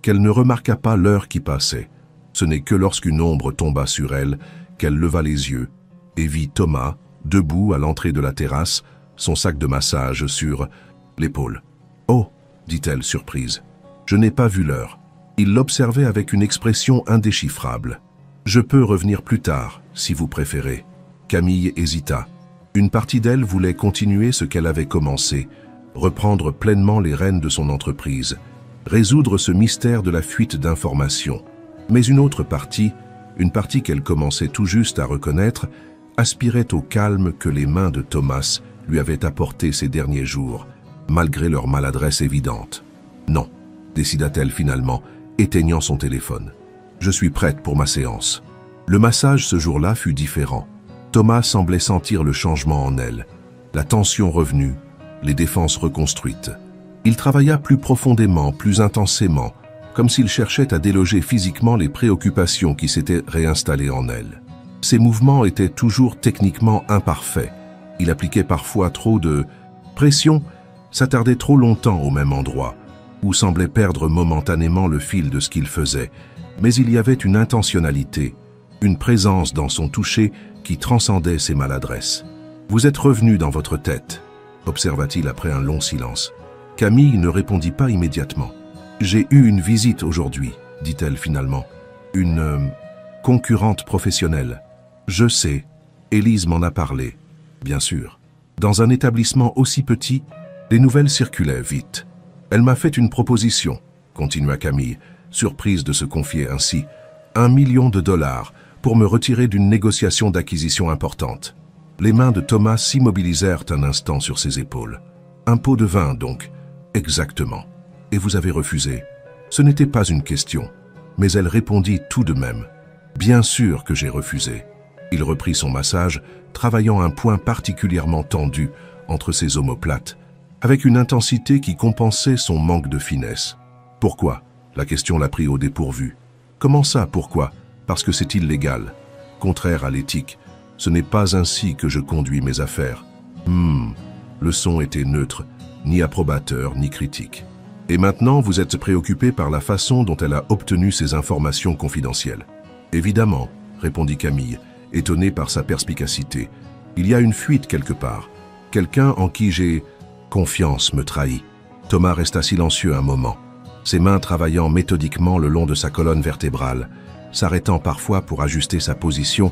qu'elle ne remarqua pas l'heure qui passait. Ce n'est que lorsqu'une ombre tomba sur elle qu'elle leva les yeux et vit Thomas, debout à l'entrée de la terrasse, son sac de massage sur l'épaule. « Oh !» dit-elle surprise. « Je n'ai pas vu l'heure. » Il l'observait avec une expression indéchiffrable. « Je peux revenir plus tard, si vous préférez. » Camille hésita. Une partie d'elle voulait continuer ce qu'elle avait commencé, reprendre pleinement les rênes de son entreprise, résoudre ce mystère de la fuite d'informations. Mais une autre partie, une partie qu'elle commençait tout juste à reconnaître, aspirait au calme que les mains de Thomas lui avaient apporté ces derniers jours, malgré leur maladresse évidente. « Non », décida-t-elle finalement, éteignant son téléphone. « Je suis prête pour ma séance. » Le massage ce jour-là fut différent. Thomas semblait sentir le changement en elle, la tension revenue, les défenses reconstruites. Il travailla plus profondément, plus intensément, comme s'il cherchait à déloger physiquement les préoccupations qui s'étaient réinstallées en elle. Ses mouvements étaient toujours techniquement imparfaits. Il appliquait parfois trop de pression, s'attardait trop longtemps au même endroit, ou semblait perdre momentanément le fil de ce qu'il faisait. Mais il y avait une intentionnalité, une présence dans son toucher qui transcendait ses maladresses. « Vous êtes revenu dans votre tête », observa-t-il après un long silence. Camille ne répondit pas immédiatement. « J'ai eu une visite aujourd'hui », dit-elle finalement. « Une concurrente professionnelle. »« Je sais, Élise m'en a parlé. » Bien sûr. Dans un établissement aussi petit, les nouvelles circulaient vite. « Elle m'a fait une proposition », continua Camille, surprise de se confier ainsi. « $1 million pour me retirer d'une négociation d'acquisition importante. » Les mains de Thomas s'immobilisèrent un instant sur ses épaules. « Un pot de vin, donc. » »« Exactement. Et vous avez refusé. » Ce n'était pas une question, mais elle répondit tout de même. « Bien sûr que j'ai refusé. » Il reprit son massage, travaillant un point particulièrement tendu entre ses omoplates, avec une intensité qui compensait son manque de finesse. « Pourquoi ?» La question l'a pris au dépourvu. « Comment ça, pourquoi ? Parce que c'est illégal, contraire à l'éthique. Ce n'est pas ainsi que je conduis mes affaires. Le son était neutre, ni approbateur, ni critique. Et maintenant, vous êtes préoccupé par la façon dont elle a obtenu ces informations confidentielles. Évidemment, répondit Camille, étonné par sa perspicacité. Il y a une fuite quelque part. Quelqu'un en qui j'ai confiance me trahit. Thomas resta silencieux un moment, ses mains travaillant méthodiquement le long de sa colonne vertébrale, s'arrêtant parfois pour ajuster sa position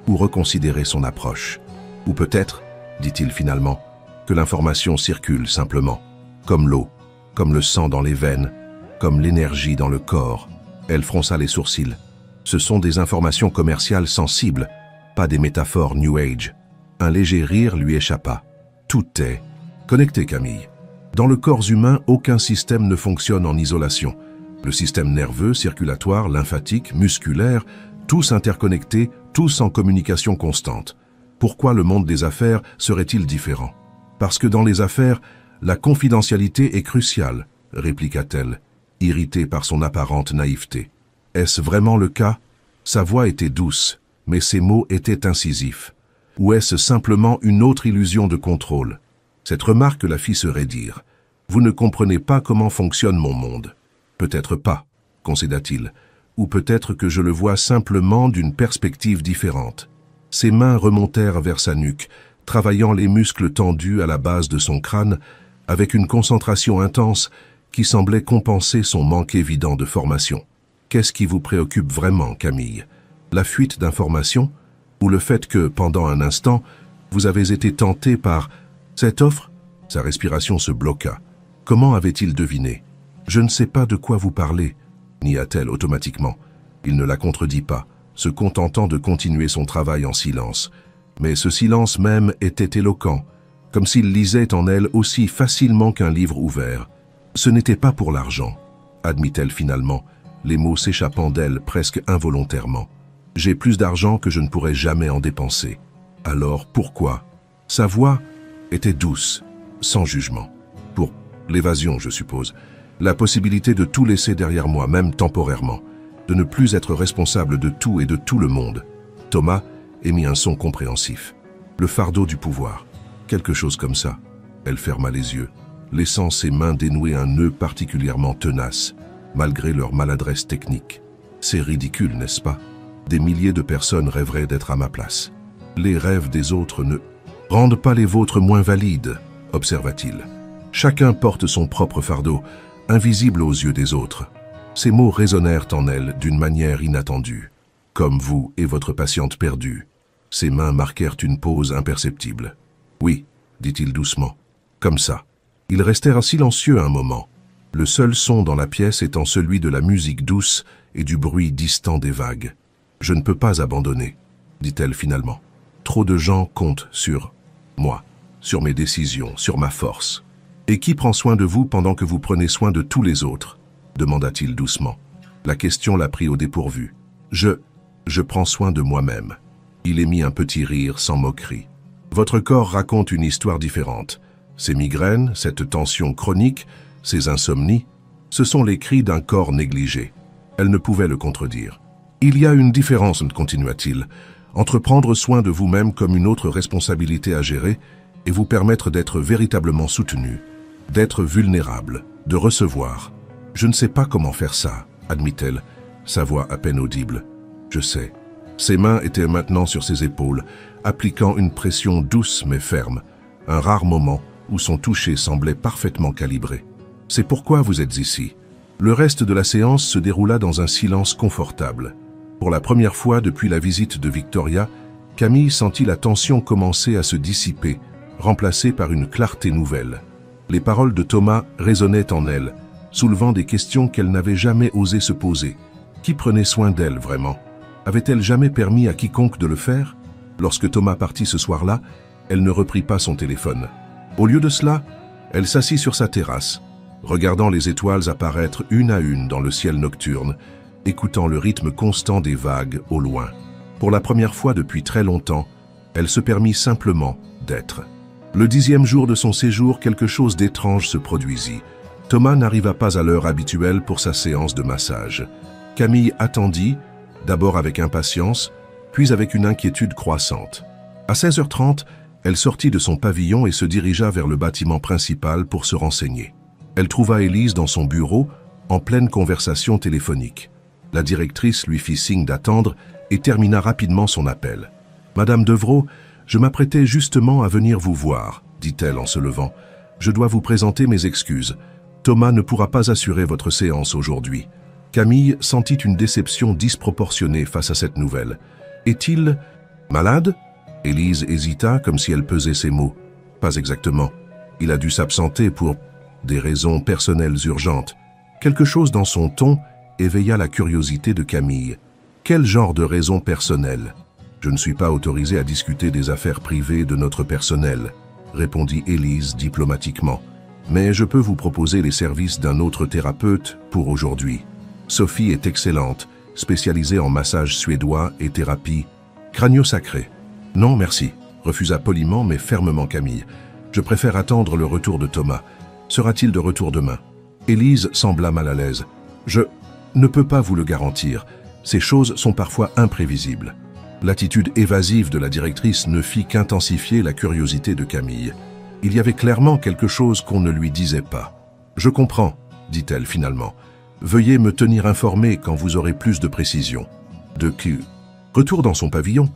ou reconsidérer son approche. Ou peut-être, dit-il finalement, que l'information circule simplement, comme l'eau, comme le sang dans les veines, comme l'énergie dans le corps. Elle fronça les sourcils. Ce sont des informations commerciales sensibles, pas des métaphores New Age. Un léger rire lui échappa. Tout est connecté, Camille. Dans le corps humain, aucun système ne fonctionne en isolation. Le système nerveux, circulatoire, lymphatique, musculaire, tous interconnectés, tous en communication constante. Pourquoi le monde des affaires serait-il différent? Parce que dans les affaires, la confidentialité est cruciale, répliqua-t-elle, irritée par son apparente naïveté. Est-ce vraiment le cas? Sa voix était douce, mais ses mots étaient incisifs. Ou est-ce simplement une autre illusion de contrôle? Cette remarque la fit se raidir. Vous ne comprenez pas comment fonctionne mon monde. Peut-être pas, concéda-t-il, ou peut-être que je le vois simplement d'une perspective différente. Ses mains remontèrent vers sa nuque, travaillant les muscles tendus à la base de son crâne, avec une concentration intense qui semblait compenser son manque évident de formation. Qu'est-ce qui vous préoccupe vraiment, Camille? La fuite d'informations? Ou le fait que, pendant un instant, vous avez été tenté par cette offre? Sa respiration se bloqua. Comment avait-il deviné? Je ne sais pas de quoi vous parlez, nia-t-elle automatiquement. Il ne la contredit pas, se contentant de continuer son travail en silence. Mais ce silence même était éloquent, comme s'il lisait en elle aussi facilement qu'un livre ouvert. Ce n'était pas pour l'argent, admit-elle finalement, les mots s'échappant d'elle presque involontairement. J'ai plus d'argent que je ne pourrais jamais en dépenser. Alors pourquoi? Sa voix était douce, sans jugement. Pour l'évasion, je suppose. La possibilité de tout laisser derrière moi, même temporairement. De ne plus être responsable de tout et de tout le monde. Thomas émit un son compréhensif. Le fardeau du pouvoir. Quelque chose comme ça. Elle ferma les yeux, laissant ses mains dénouer un nœud particulièrement tenace, malgré leur maladresse technique. C'est ridicule, n'est-ce pas? Des milliers de personnes rêveraient d'être à ma place. Les rêves des autres ne rendent pas les vôtres moins valides, observa-t-il. Chacun porte son propre fardeau, invisible aux yeux des autres. Ces mots résonnèrent en elle d'une manière inattendue. Comme vous et votre patiente perdue. Ses mains marquèrent une pause imperceptible. Oui, dit-il doucement. Comme ça. Ils restèrent silencieux un moment, le seul son dans la pièce étant celui de la musique douce et du bruit distant des vagues. Je ne peux pas abandonner, dit-elle finalement. Trop de gens comptent sur moi, sur mes décisions, sur ma force. Et qui prend soin de vous pendant que vous prenez soin de tous les autres? Demanda-t-il doucement. La question l'a pris au dépourvu. Je prends soin de moi-même. Il émit un petit rire sans moquerie. Votre corps raconte une histoire différente. Ces migraines, cette tension chronique, ces insomnies, ce sont les cris d'un corps négligé. Elle ne pouvait le contredire. Il y a une différence, continua-t-il, entre prendre soin de vous-même comme une autre responsabilité à gérer et vous permettre d'être véritablement soutenu, d'être vulnérable, de recevoir. Je ne sais pas comment faire ça, admit-elle, sa voix à peine audible. Je sais. Ses mains étaient maintenant sur ses épaules, appliquant une pression douce mais ferme, un rare moment où son toucher semblait parfaitement calibré. C'est pourquoi vous êtes ici. Le reste de la séance se déroula dans un silence confortable. Pour la première fois depuis la visite de Victoria, Camille sentit la tension commencer à se dissiper, remplacée par une clarté nouvelle. Les paroles de Thomas résonnaient en elle, soulevant des questions qu'elle n'avait jamais osé se poser. Qui prenait soin d'elle vraiment? Avait-elle jamais permis à quiconque de le faire? Lorsque Thomas partit ce soir-là, elle ne reprit pas son téléphone. Au lieu de cela, elle s'assit sur sa terrasse, regardant les étoiles apparaître une à une dans le ciel nocturne, écoutant le rythme constant des vagues au loin. Pour la première fois depuis très longtemps, elle se permit simplement d'être. Le 10e jour de son séjour, quelque chose d'étrange se produisit. Thomas n'arriva pas à l'heure habituelle pour sa séance de massage. Camille attendit, d'abord avec impatience, puis avec une inquiétude croissante. À 16h30, elle sortit de son pavillon et se dirigea vers le bâtiment principal pour se renseigner. Elle trouva Élise dans son bureau, en pleine conversation téléphonique. La directrice lui fit signe d'attendre et termina rapidement son appel. « Madame Devrault, je m'apprêtais justement à venir vous voir, dit-elle en se levant. Je dois vous présenter mes excuses. Thomas ne pourra pas assurer votre séance aujourd'hui. » Camille sentit une déception disproportionnée face à cette nouvelle. « Est-il malade ?» Élise hésita comme si elle pesait ses mots. « Pas exactement. Il a dû s'absenter pour des raisons personnelles urgentes. » Quelque chose dans son ton éveilla la curiosité de Camille. « Quel genre de raisons personnelles ?»« Je ne suis pas autorisé à discuter des affaires privées de notre personnel, » répondit Élise diplomatiquement. « Mais je peux vous proposer les services d'un autre thérapeute pour aujourd'hui. Sophie est excellente, spécialisée en massage suédois et thérapie crânio-sacrée. »« Non, merci, » refusa poliment mais fermement Camille. « Je préfère attendre le retour de Thomas. Sera-t-il de retour demain ?» Élise sembla mal à l'aise. « Je ne peux pas vous le garantir. Ces choses sont parfois imprévisibles. » L'attitude évasive de la directrice ne fit qu'intensifier la curiosité de Camille. Il y avait clairement quelque chose qu'on ne lui disait pas. « Je comprends, » dit-elle finalement. « Veuillez me tenir informé quand vous aurez plus de précisions. » Retour dans son pavillon,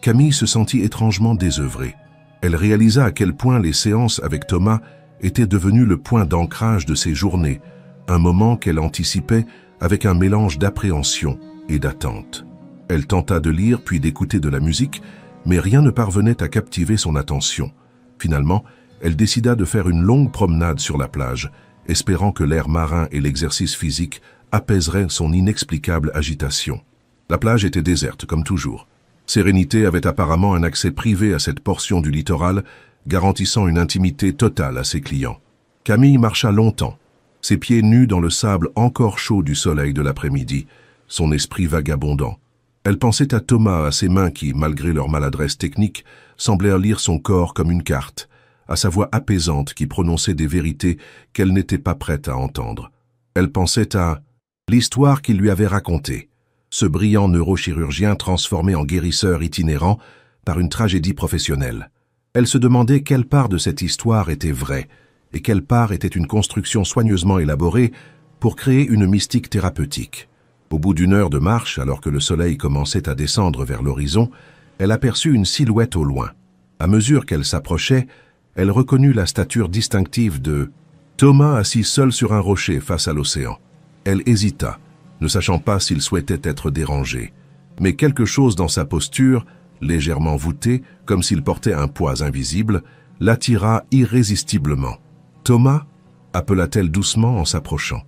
Camille se sentit étrangement désœuvrée. Elle réalisa à quel point les séances avec Thomas étaient devenues le point d'ancrage de ses journées, un moment qu'elle anticipait avec un mélange d'appréhension et d'attente. Elle tenta de lire puis d'écouter de la musique, mais rien ne parvenait à captiver son attention. Finalement, elle décida de faire une longue promenade sur la plage, espérant que l'air marin et l'exercice physique apaiseraient son inexplicable agitation. La plage était déserte, comme toujours. Sérénité avait apparemment un accès privé à cette portion du littoral, garantissant une intimité totale à ses clients. Camille marcha longtemps, ses pieds nus dans le sable encore chaud du soleil de l'après-midi, son esprit vagabondant. Elle pensait à Thomas, à ses mains qui, malgré leur maladresse technique, semblèrent lire son corps comme une carte, à sa voix apaisante qui prononçait des vérités qu'elle n'était pas prête à entendre. Elle pensait à l'histoire qu'il lui avait racontée, ce brillant neurochirurgien transformé en guérisseur itinérant par une tragédie professionnelle. Elle se demandait quelle part de cette histoire était vraie et quelle part était une construction soigneusement élaborée pour créer une mystique thérapeutique. Au bout d'une heure de marche, alors que le soleil commençait à descendre vers l'horizon, elle aperçut une silhouette au loin. À mesure qu'elle s'approchait, elle reconnut la stature distinctive de Thomas assis seul sur un rocher face à l'océan. Elle hésita, ne sachant pas s'il souhaitait être dérangé. Mais quelque chose dans sa posture, légèrement voûtée, comme s'il portait un poids invisible, l'attira irrésistiblement. « Thomas » appela-t-elle doucement en s'approchant.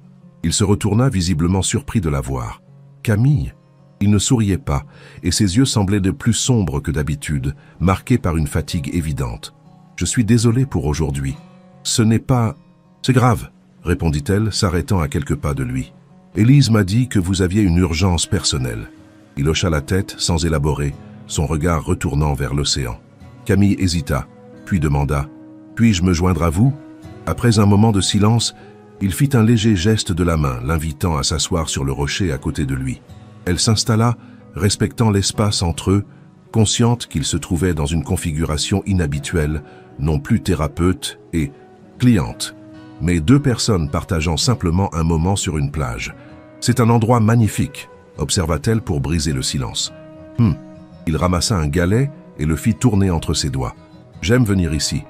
Il se retourna visiblement surpris de la voir. « Camille ?» Il ne souriait pas, et ses yeux semblaient de plus sombres que d'habitude, marqués par une fatigue évidente. « Je suis désolé pour aujourd'hui. Ce n'est pas... »« C'est grave, » répondit-elle, s'arrêtant à quelques pas de lui. « Élise m'a dit que vous aviez une urgence personnelle. » Il hocha la tête sans élaborer, son regard retournant vers l'océan. Camille hésita, puis demanda « Puis-je me joindre à vous ?» Après un moment de silence, il fit un léger geste de la main, l'invitant à s'asseoir sur le rocher à côté de lui. Elle s'installa, respectant l'espace entre eux, consciente qu'il se trouvait dans une configuration inhabituelle, non plus thérapeute et cliente, mais deux personnes partageant simplement un moment sur une plage. « C'est un endroit magnifique », observa-t-elle pour briser le silence. Il ramassa un galet et le fit tourner entre ses doigts. « J'aime venir ici.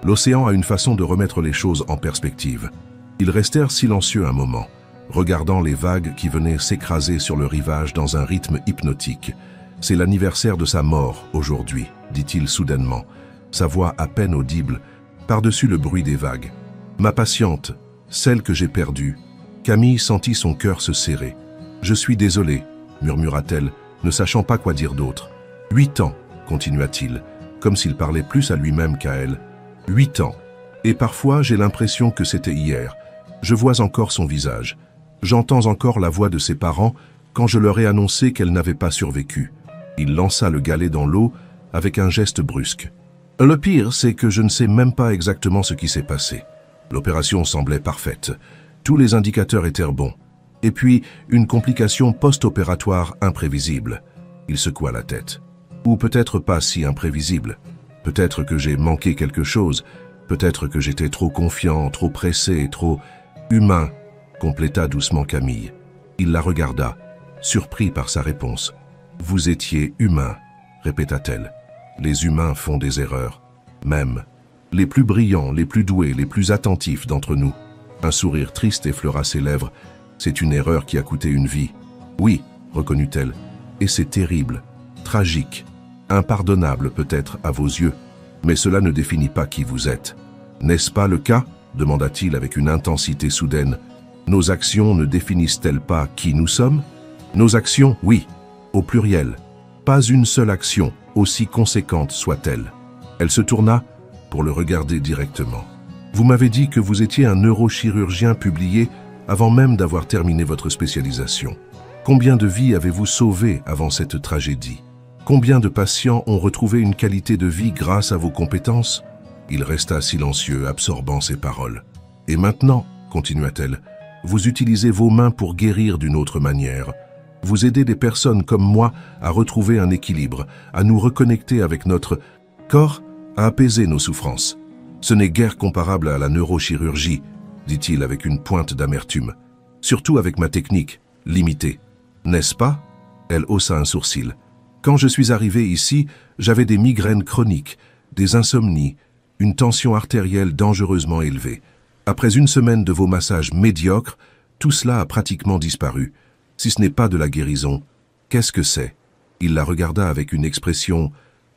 L'océan a une façon de remettre les choses en perspective. » Ils restèrent silencieux un moment, regardant les vagues qui venaient s'écraser sur le rivage dans un rythme hypnotique. « C'est l'anniversaire de sa mort, aujourd'hui, » dit-il soudainement, sa voix à peine audible, par-dessus le bruit des vagues. « Ma patiente, celle que j'ai perdue. » Camille sentit son cœur se serrer. « Je suis désolée, » murmura-t-elle, ne sachant pas quoi dire d'autre. « 8 ans, » continua-t-il, comme s'il parlait plus à lui-même qu'à elle. « 8 ans. Et parfois, j'ai l'impression que c'était hier. Je vois encore son visage. J'entends encore la voix de ses parents quand je leur ai annoncé qu'elle n'avait pas survécu. » Il lança le galet dans l'eau avec un geste brusque. « Le pire, c'est que je ne sais même pas exactement ce qui s'est passé. L'opération semblait parfaite. Tous les indicateurs étaient bons. Et puis, une complication post-opératoire imprévisible. » Il secoua la tête. « Ou peut-être pas si imprévisible. Peut-être que j'ai manqué quelque chose. Peut-être que j'étais trop confiant, trop pressé, trop humain, compléta doucement Camille. Il la regarda, surpris par sa réponse. Vous étiez humain, répéta-t-elle. Les humains font des erreurs. Même les plus brillants, les plus doués, les plus attentifs d'entre nous. Un sourire triste effleura ses lèvres. C'est une erreur qui a coûté une vie. Oui, reconnut-elle. Et c'est terrible, tragique, impardonnable peut-être à vos yeux. Mais cela ne définit pas qui vous êtes. N'est-ce pas le cas? Demanda-t-il avec une intensité soudaine. Nos actions ne définissent-elles pas qui nous sommes? Nos actions, oui, au pluriel. Pas une seule action, aussi conséquente soit-elle. Elle se tourna pour le regarder directement. Vous m'avez dit que vous étiez un neurochirurgien publié avant même d'avoir terminé votre spécialisation. Combien de vies avez-vous sauvées avant cette tragédie? Combien de patients ont retrouvé une qualité de vie grâce à vos compétences? Il resta silencieux, absorbant ses paroles. Et maintenant, continua-t-elle, vous utilisez vos mains pour guérir d'une autre manière. Vous aidez des personnes comme moi à retrouver un équilibre, à nous reconnecter avec notre corps, à apaiser nos souffrances. Ce n'est guère comparable à la neurochirurgie, dit-il avec une pointe d'amertume. Surtout avec ma technique, limitée. N'est-ce pas? Elle haussa un sourcil. Quand je suis arrivé ici, j'avais des migraines chroniques, des insomnies, une tension artérielle dangereusement élevée. Après une semaine de vos massages médiocres, tout cela a pratiquement disparu. Si ce n'est pas de la guérison, qu'est-ce que c'est? Il la regarda avec une expression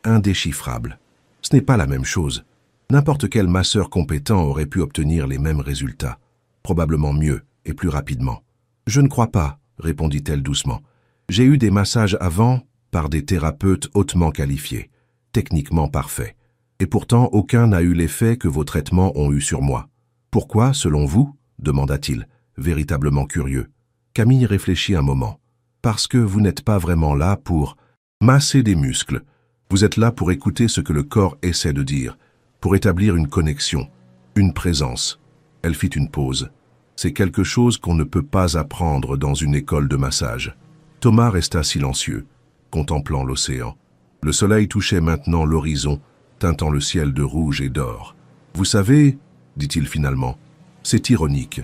indéchiffrable. Ce n'est pas la même chose. N'importe quel masseur compétent aurait pu obtenir les mêmes résultats. Probablement mieux et plus rapidement. Je ne crois pas, répondit-elle doucement. J'ai eu des massages avant par des thérapeutes hautement qualifiés, techniquement parfaits. Et pourtant, aucun n'a eu l'effet que vos traitements ont eu sur moi. Pourquoi, selon vous? Demanda-t-il, véritablement curieux. Camille réfléchit un moment. Parce que vous n'êtes pas vraiment là pour masser des muscles. Vous êtes là pour écouter ce que le corps essaie de dire, pour établir une connexion, une présence. Elle fit une pause. C'est quelque chose qu'on ne peut pas apprendre dans une école de massage. Thomas resta silencieux, contemplant l'océan. Le soleil touchait maintenant l'horizon, teintant le ciel de rouge et d'or. « Vous savez, dit-il finalement, c'est ironique.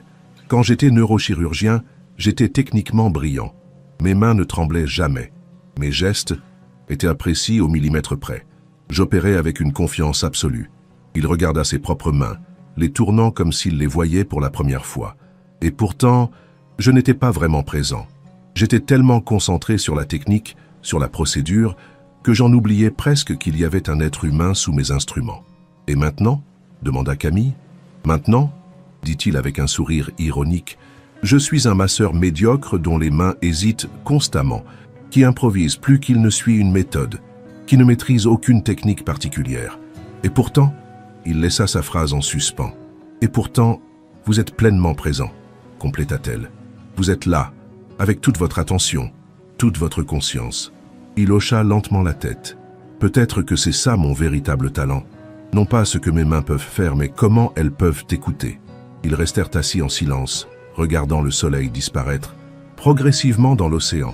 Quand j'étais neurochirurgien, j'étais techniquement brillant. Mes mains ne tremblaient jamais. Mes gestes étaient précis au millimètre près. J'opérais avec une confiance absolue. Il regarda ses propres mains, les tournant comme s'il les voyait pour la première fois. Et pourtant, je n'étais pas vraiment présent. J'étais tellement concentré sur la technique, sur la procédure, que j'en oubliais presque qu'il y avait un être humain sous mes instruments. « Et maintenant » demanda Camille. « Maintenant » dit-il avec un sourire ironique. « Je suis un masseur médiocre dont les mains hésitent constamment, qui improvise plus qu'il ne suit une méthode, qui ne maîtrise aucune technique particulière. Et pourtant, il laissa sa phrase en suspens. Et pourtant, vous êtes pleinement présent, compléta-t-elle. Vous êtes là, avec toute votre attention, toute votre conscience. Il hocha lentement la tête. Peut-être que c'est ça mon véritable talent. Non pas ce que mes mains peuvent faire, mais comment elles peuvent écouter. Ils restèrent assis en silence, regardant le soleil disparaître, progressivement dans l'océan.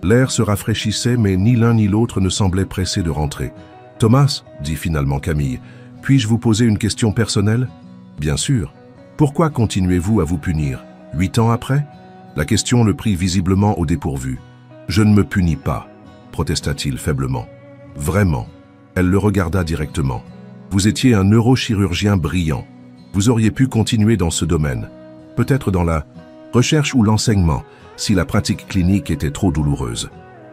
L'air se rafraîchissait, mais ni l'un ni l'autre ne semblait pressé de rentrer. « Thomas, dit finalement Camille, puis-je vous poser une question personnelle ?»« Bien sûr. Pourquoi continuez-vous à vous punir, 8 ans après ?» La question le prit visiblement au dépourvu. « Je ne me punis pas, » protesta-t-il faiblement. « Vraiment. » Elle le regarda directement. « Vous étiez un neurochirurgien brillant. Vous auriez pu continuer dans ce domaine. Peut-être dans la recherche ou l'enseignement, si la pratique clinique était trop douloureuse.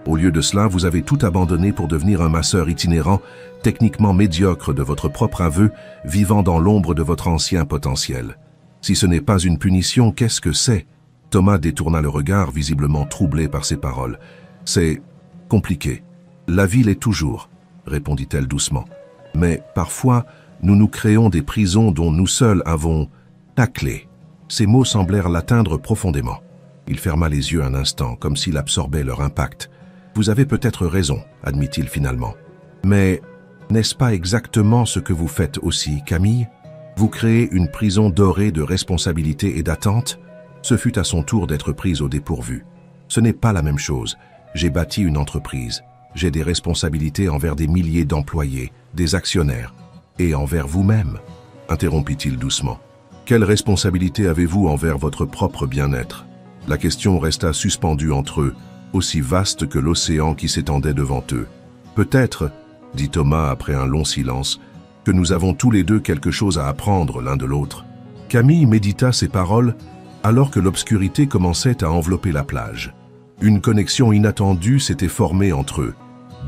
Au lieu de cela, vous avez tout abandonné pour devenir un masseur itinérant, techniquement médiocre de votre propre aveu, vivant dans l'ombre de votre ancien potentiel. Si ce n'est pas une punition, qu'est-ce que c'est ?» Thomas détourna le regard, visiblement troublé par ces paroles. « C'est compliqué. La vie l'est toujours, » répondit-elle doucement. « Mais parfois, nous nous créons des prisons dont nous seuls avons la clé. » Ces mots semblèrent l'atteindre profondément. Il ferma les yeux un instant, comme s'il absorbait leur impact. « Vous avez peut-être raison, » admit-il finalement. « Mais n'est-ce pas exactement ce que vous faites aussi, Camille? Vous créez une prison dorée de responsabilité et d'attente ?» Ce fut à son tour d'être prise au dépourvu. « Ce n'est pas la même chose. J'ai bâti une entreprise. J'ai des responsabilités envers des milliers d'employés, des actionnaires, et envers vous-même, interrompit-il doucement. Quelle responsabilité avez-vous envers votre propre bien-être? La question resta suspendue entre eux, aussi vaste que l'océan qui s'étendait devant eux. Peut-être, dit Thomas après un long silence, que nous avons tous les deux quelque chose à apprendre l'un de l'autre. Camille médita ces paroles alors que l'obscurité commençait à envelopper la plage. Une connexion inattendue s'était formée entre eux.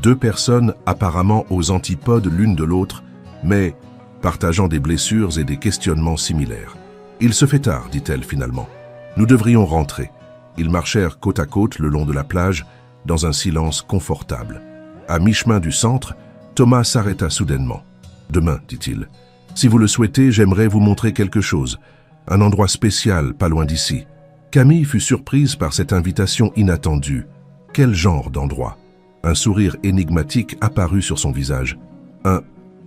Deux personnes apparemment aux antipodes l'une de l'autre, mais partageant des blessures et des questionnements similaires. « Il se fait tard, dit-elle finalement. Nous devrions rentrer. » Ils marchèrent côte à côte le long de la plage, dans un silence confortable. À mi-chemin du centre, Thomas s'arrêta soudainement. « Demain, dit-il. Si vous le souhaitez, j'aimerais vous montrer quelque chose. Un endroit spécial, pas loin d'ici. » Camille fut surprise par cette invitation inattendue. Quel genre d'endroit? Un sourire énigmatique apparut sur son visage. « Un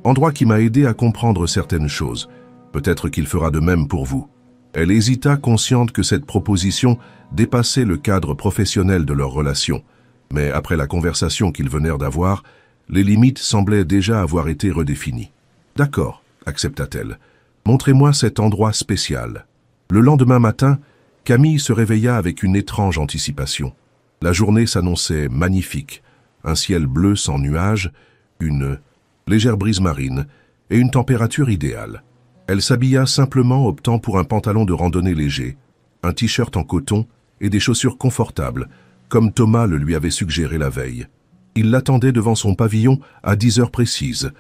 endroit qui m'a aidé à comprendre certaines choses. Peut-être qu'il fera de même pour vous. » Elle hésita, consciente que cette proposition dépassait le cadre professionnel de leur relation. Mais après la conversation qu'ils venèrent d'avoir, les limites semblaient déjà avoir été redéfinies. « D'accord, » accepta-t-elle. « Montrez-moi cet endroit spécial. » Le lendemain matin, Camille se réveilla avec une étrange anticipation. La journée s'annonçait magnifique. Un ciel bleu sans nuages, une légère brise marine et une température idéale. Elle s'habilla simplement, optant pour un pantalon de randonnée léger, un t-shirt en coton et des chaussures confortables, comme Thomas le lui avait suggéré la veille. Il l'attendait devant son pavillon à 10 heures précises,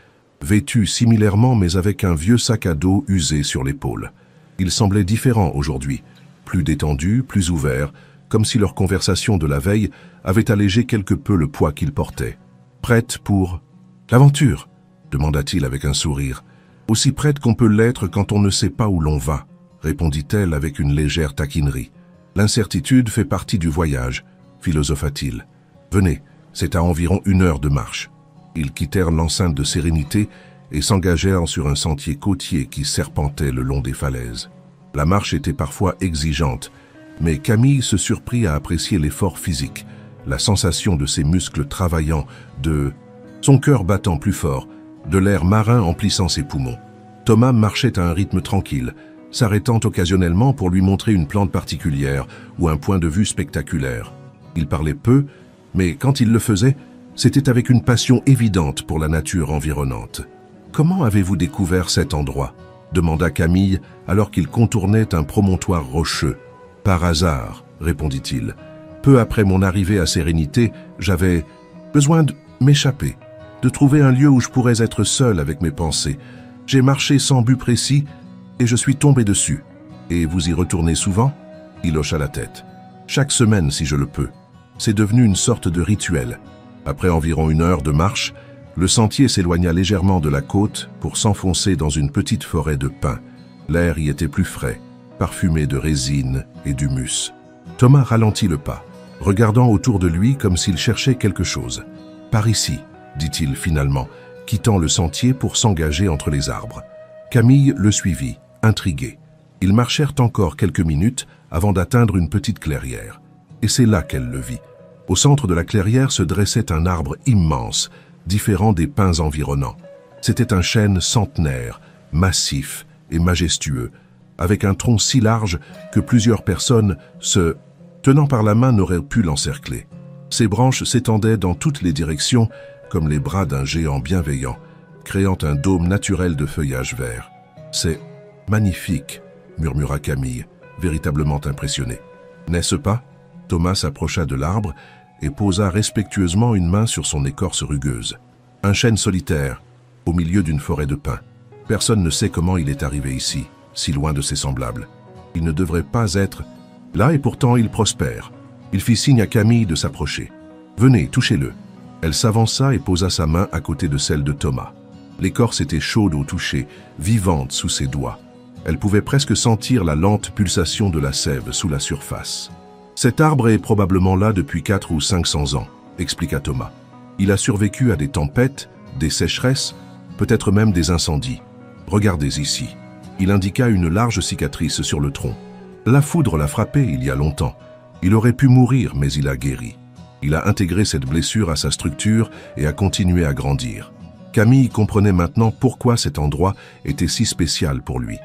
vêtu similairement mais avec un vieux sac à dos usé sur l'épaule. Il semblait différent aujourd'hui, plus détendu, plus ouvert, comme si leur conversation de la veille avait allégé quelque peu le poids qu'il portait. « Prête pour l'aventure ?» demanda-t-il avec un sourire. « Aussi prête qu'on peut l'être quand on ne sait pas où l'on va », répondit-elle avec une légère taquinerie. « L'incertitude fait partie du voyage », philosopha-t-il. « Venez, c'est à environ 1 heure de marche. » Ils quittèrent l'enceinte de sérénité et s'engagèrent sur un sentier côtier qui serpentait le long des falaises. La marche était parfois exigeante, mais Camille se surprit à apprécier l'effort physique, la sensation de ses muscles travaillant, de son cœur battant plus fort, de l'air marin emplissant ses poumons. Thomas marchait à un rythme tranquille, s'arrêtant occasionnellement pour lui montrer une plante particulière ou un point de vue spectaculaire. Il parlait peu, mais quand il le faisait, c'était avec une passion évidente pour la nature environnante. « Comment avez-vous découvert cet endroit ?» demanda Camille alors qu'il contournait un promontoire rocheux. « Par hasard, » répondit-il. « Peu après mon arrivée à Sérénité, j'avais besoin de m'échapper, de trouver un lieu où je pourrais être seul avec mes pensées. J'ai marché sans but précis et je suis tombé dessus. Et vous y retournez souvent ?» Il hocha la tête. « Chaque semaine si je le peux. C'est devenu une sorte de rituel. » Après environ 1 heure de marche, le sentier s'éloigna légèrement de la côte pour s'enfoncer dans une petite forêt de pins. L'air y était plus frais, parfumé de résine et d'humus. Thomas ralentit le pas, regardant autour de lui comme s'il cherchait quelque chose. « Par ici », dit-il finalement, quittant le sentier pour s'engager entre les arbres. Camille le suivit, intriguée. Ils marchèrent encore quelques minutes avant d'atteindre une petite clairière. Et c'est là qu'elle le vit. Au centre de la clairière se dressait un arbre immense, différent des pins environnants. C'était un chêne centenaire, massif et majestueux, avec un tronc si large que plusieurs personnes, se tenant par la main, n'auraient pu l'encercler. Ses branches s'étendaient dans toutes les directions, comme les bras d'un géant bienveillant, créant un dôme naturel de feuillage vert. « C'est magnifique », murmura Camille, véritablement impressionnée. « N'est-ce pas ?» Thomas s'approcha de l'arbre et posa respectueusement une main sur son écorce rugueuse. Un chêne solitaire, au milieu d'une forêt de pins. Personne ne sait comment il est arrivé ici, si loin de ses semblables. Il ne devrait pas être là et pourtant il prospère. Il fit signe à Camille de s'approcher. « Venez, touchez-le. » Elle s'avança et posa sa main à côté de celle de Thomas. L'écorce était chaude au toucher, vivante sous ses doigts. Elle pouvait presque sentir la lente pulsation de la sève sous la surface. « Cet arbre est probablement là depuis 400 ou 500 ans, » expliqua Thomas. « Il a survécu à des tempêtes, des sécheresses, peut-être même des incendies. Regardez ici. » Il indiqua une large cicatrice sur le tronc. La foudre l'a frappé il y a longtemps. Il aurait pu mourir, mais il a guéri. Il a intégré cette blessure à sa structure et a continué à grandir. Camille comprenait maintenant pourquoi cet endroit était si spécial pour lui.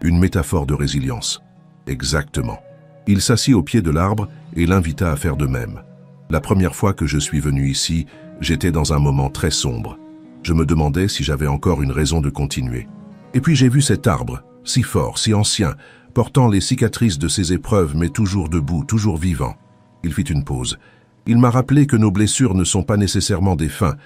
Une métaphore de résilience. Exactement. Il s'assit au pied de l'arbre et l'invita à faire de même. La première fois que je suis venu ici, j'étais dans un moment très sombre. Je me demandais si j'avais encore une raison de continuer. Et puis j'ai vu cet arbre, si fort, si ancien, portant les cicatrices de ses épreuves, mais toujours debout, toujours vivant. Il fit une pause. Il m'a rappelé que nos blessures ne sont pas nécessairement des fins,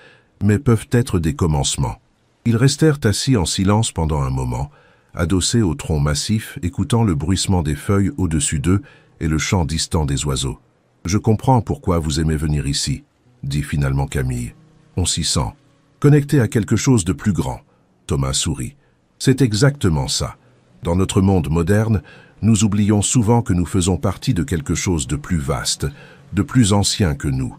mais peuvent être des commencements. Ils restèrent assis en silence pendant un moment, adossés au tronc massif, écoutant le bruissement des feuilles au-dessus d'eux et le chant distant des oiseaux. « Je comprends pourquoi vous aimez venir ici », dit finalement Camille. « On s'y sent. Connecté à quelque chose de plus grand. » Thomas sourit. « C'est exactement ça. Dans notre monde moderne, nous oublions souvent que nous faisons partie de quelque chose de plus vaste, de plus ancien que nous.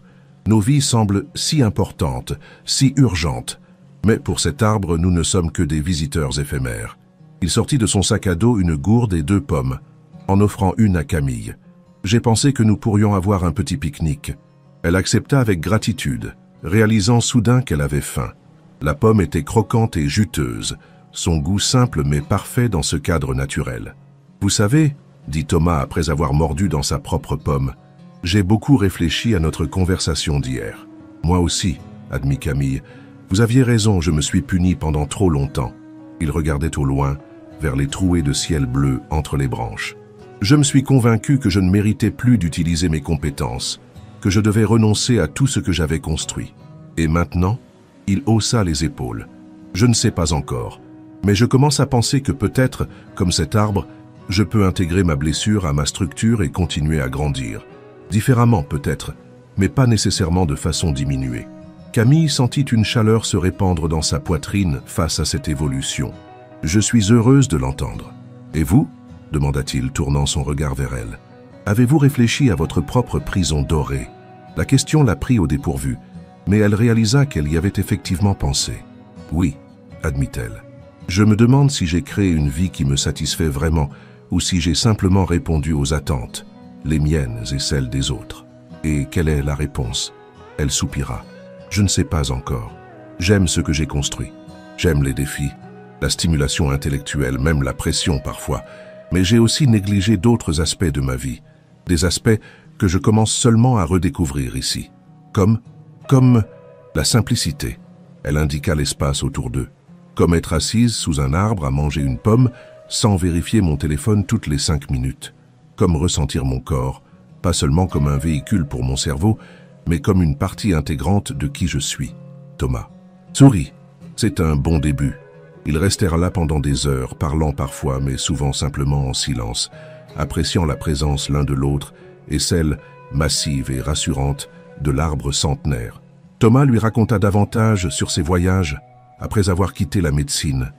Nos vies semblent si importantes, si urgentes. Mais pour cet arbre, nous ne sommes que des visiteurs éphémères. » Il sortit de son sac à dos une gourde et 2 pommes, en offrant une à Camille. J'ai pensé que nous pourrions avoir un petit pique-nique. Elle accepta avec gratitude, réalisant soudain qu'elle avait faim. La pomme était croquante et juteuse, son goût simple mais parfait dans ce cadre naturel. « Vous savez, » dit Thomas après avoir mordu dans sa propre pomme, « j'ai beaucoup réfléchi à notre conversation d'hier. »« Moi aussi, » admit Camille. « Vous aviez raison, je me suis puni pendant trop longtemps. » Il regardait au loin, vers les trouées de ciel bleu entre les branches. Je me suis convaincu que je ne méritais plus d'utiliser mes compétences, que je devais renoncer à tout ce que j'avais construit. Et maintenant, il haussa les épaules. Je ne sais pas encore, mais je commence à penser que peut-être, comme cet arbre, je peux intégrer ma blessure à ma structure et continuer à grandir. Différemment peut-être, mais pas nécessairement de façon diminuée. Camille sentit une chaleur se répandre dans sa poitrine face à cette évolution. « Je suis heureuse de l'entendre. Et vous ?» demanda-t-il, tournant son regard vers elle. « Avez-vous réfléchi à votre propre prison dorée ?» La question la prit au dépourvu, mais elle réalisa qu'elle y avait effectivement pensé. « Oui, » admit-elle. « Je me demande si j'ai créé une vie qui me satisfait vraiment ou si j'ai simplement répondu aux attentes, les miennes et celles des autres. Et quelle est la réponse ?» Elle soupira. « Je ne sais pas encore. J'aime ce que j'ai construit. J'aime les défis, la stimulation intellectuelle, même la pression parfois. Mais j'ai aussi négligé d'autres aspects de ma vie, des aspects que je commence seulement à redécouvrir ici. Comme la simplicité. » Elle indiqua l'espace autour d'eux. Comme être assise sous un arbre à manger une pomme sans vérifier mon téléphone toutes les 5 minutes. Comme ressentir mon corps, pas seulement comme un véhicule pour mon cerveau, mais comme une partie intégrante de qui je suis. Thomas sourit. C'est un bon début. Ils restèrent là pendant des heures, parlant parfois, mais souvent simplement en silence, appréciant la présence l'un de l'autre et celle, massive et rassurante, de l'arbre centenaire. Thomas lui raconta davantage sur ses voyages après avoir quitté la médecine,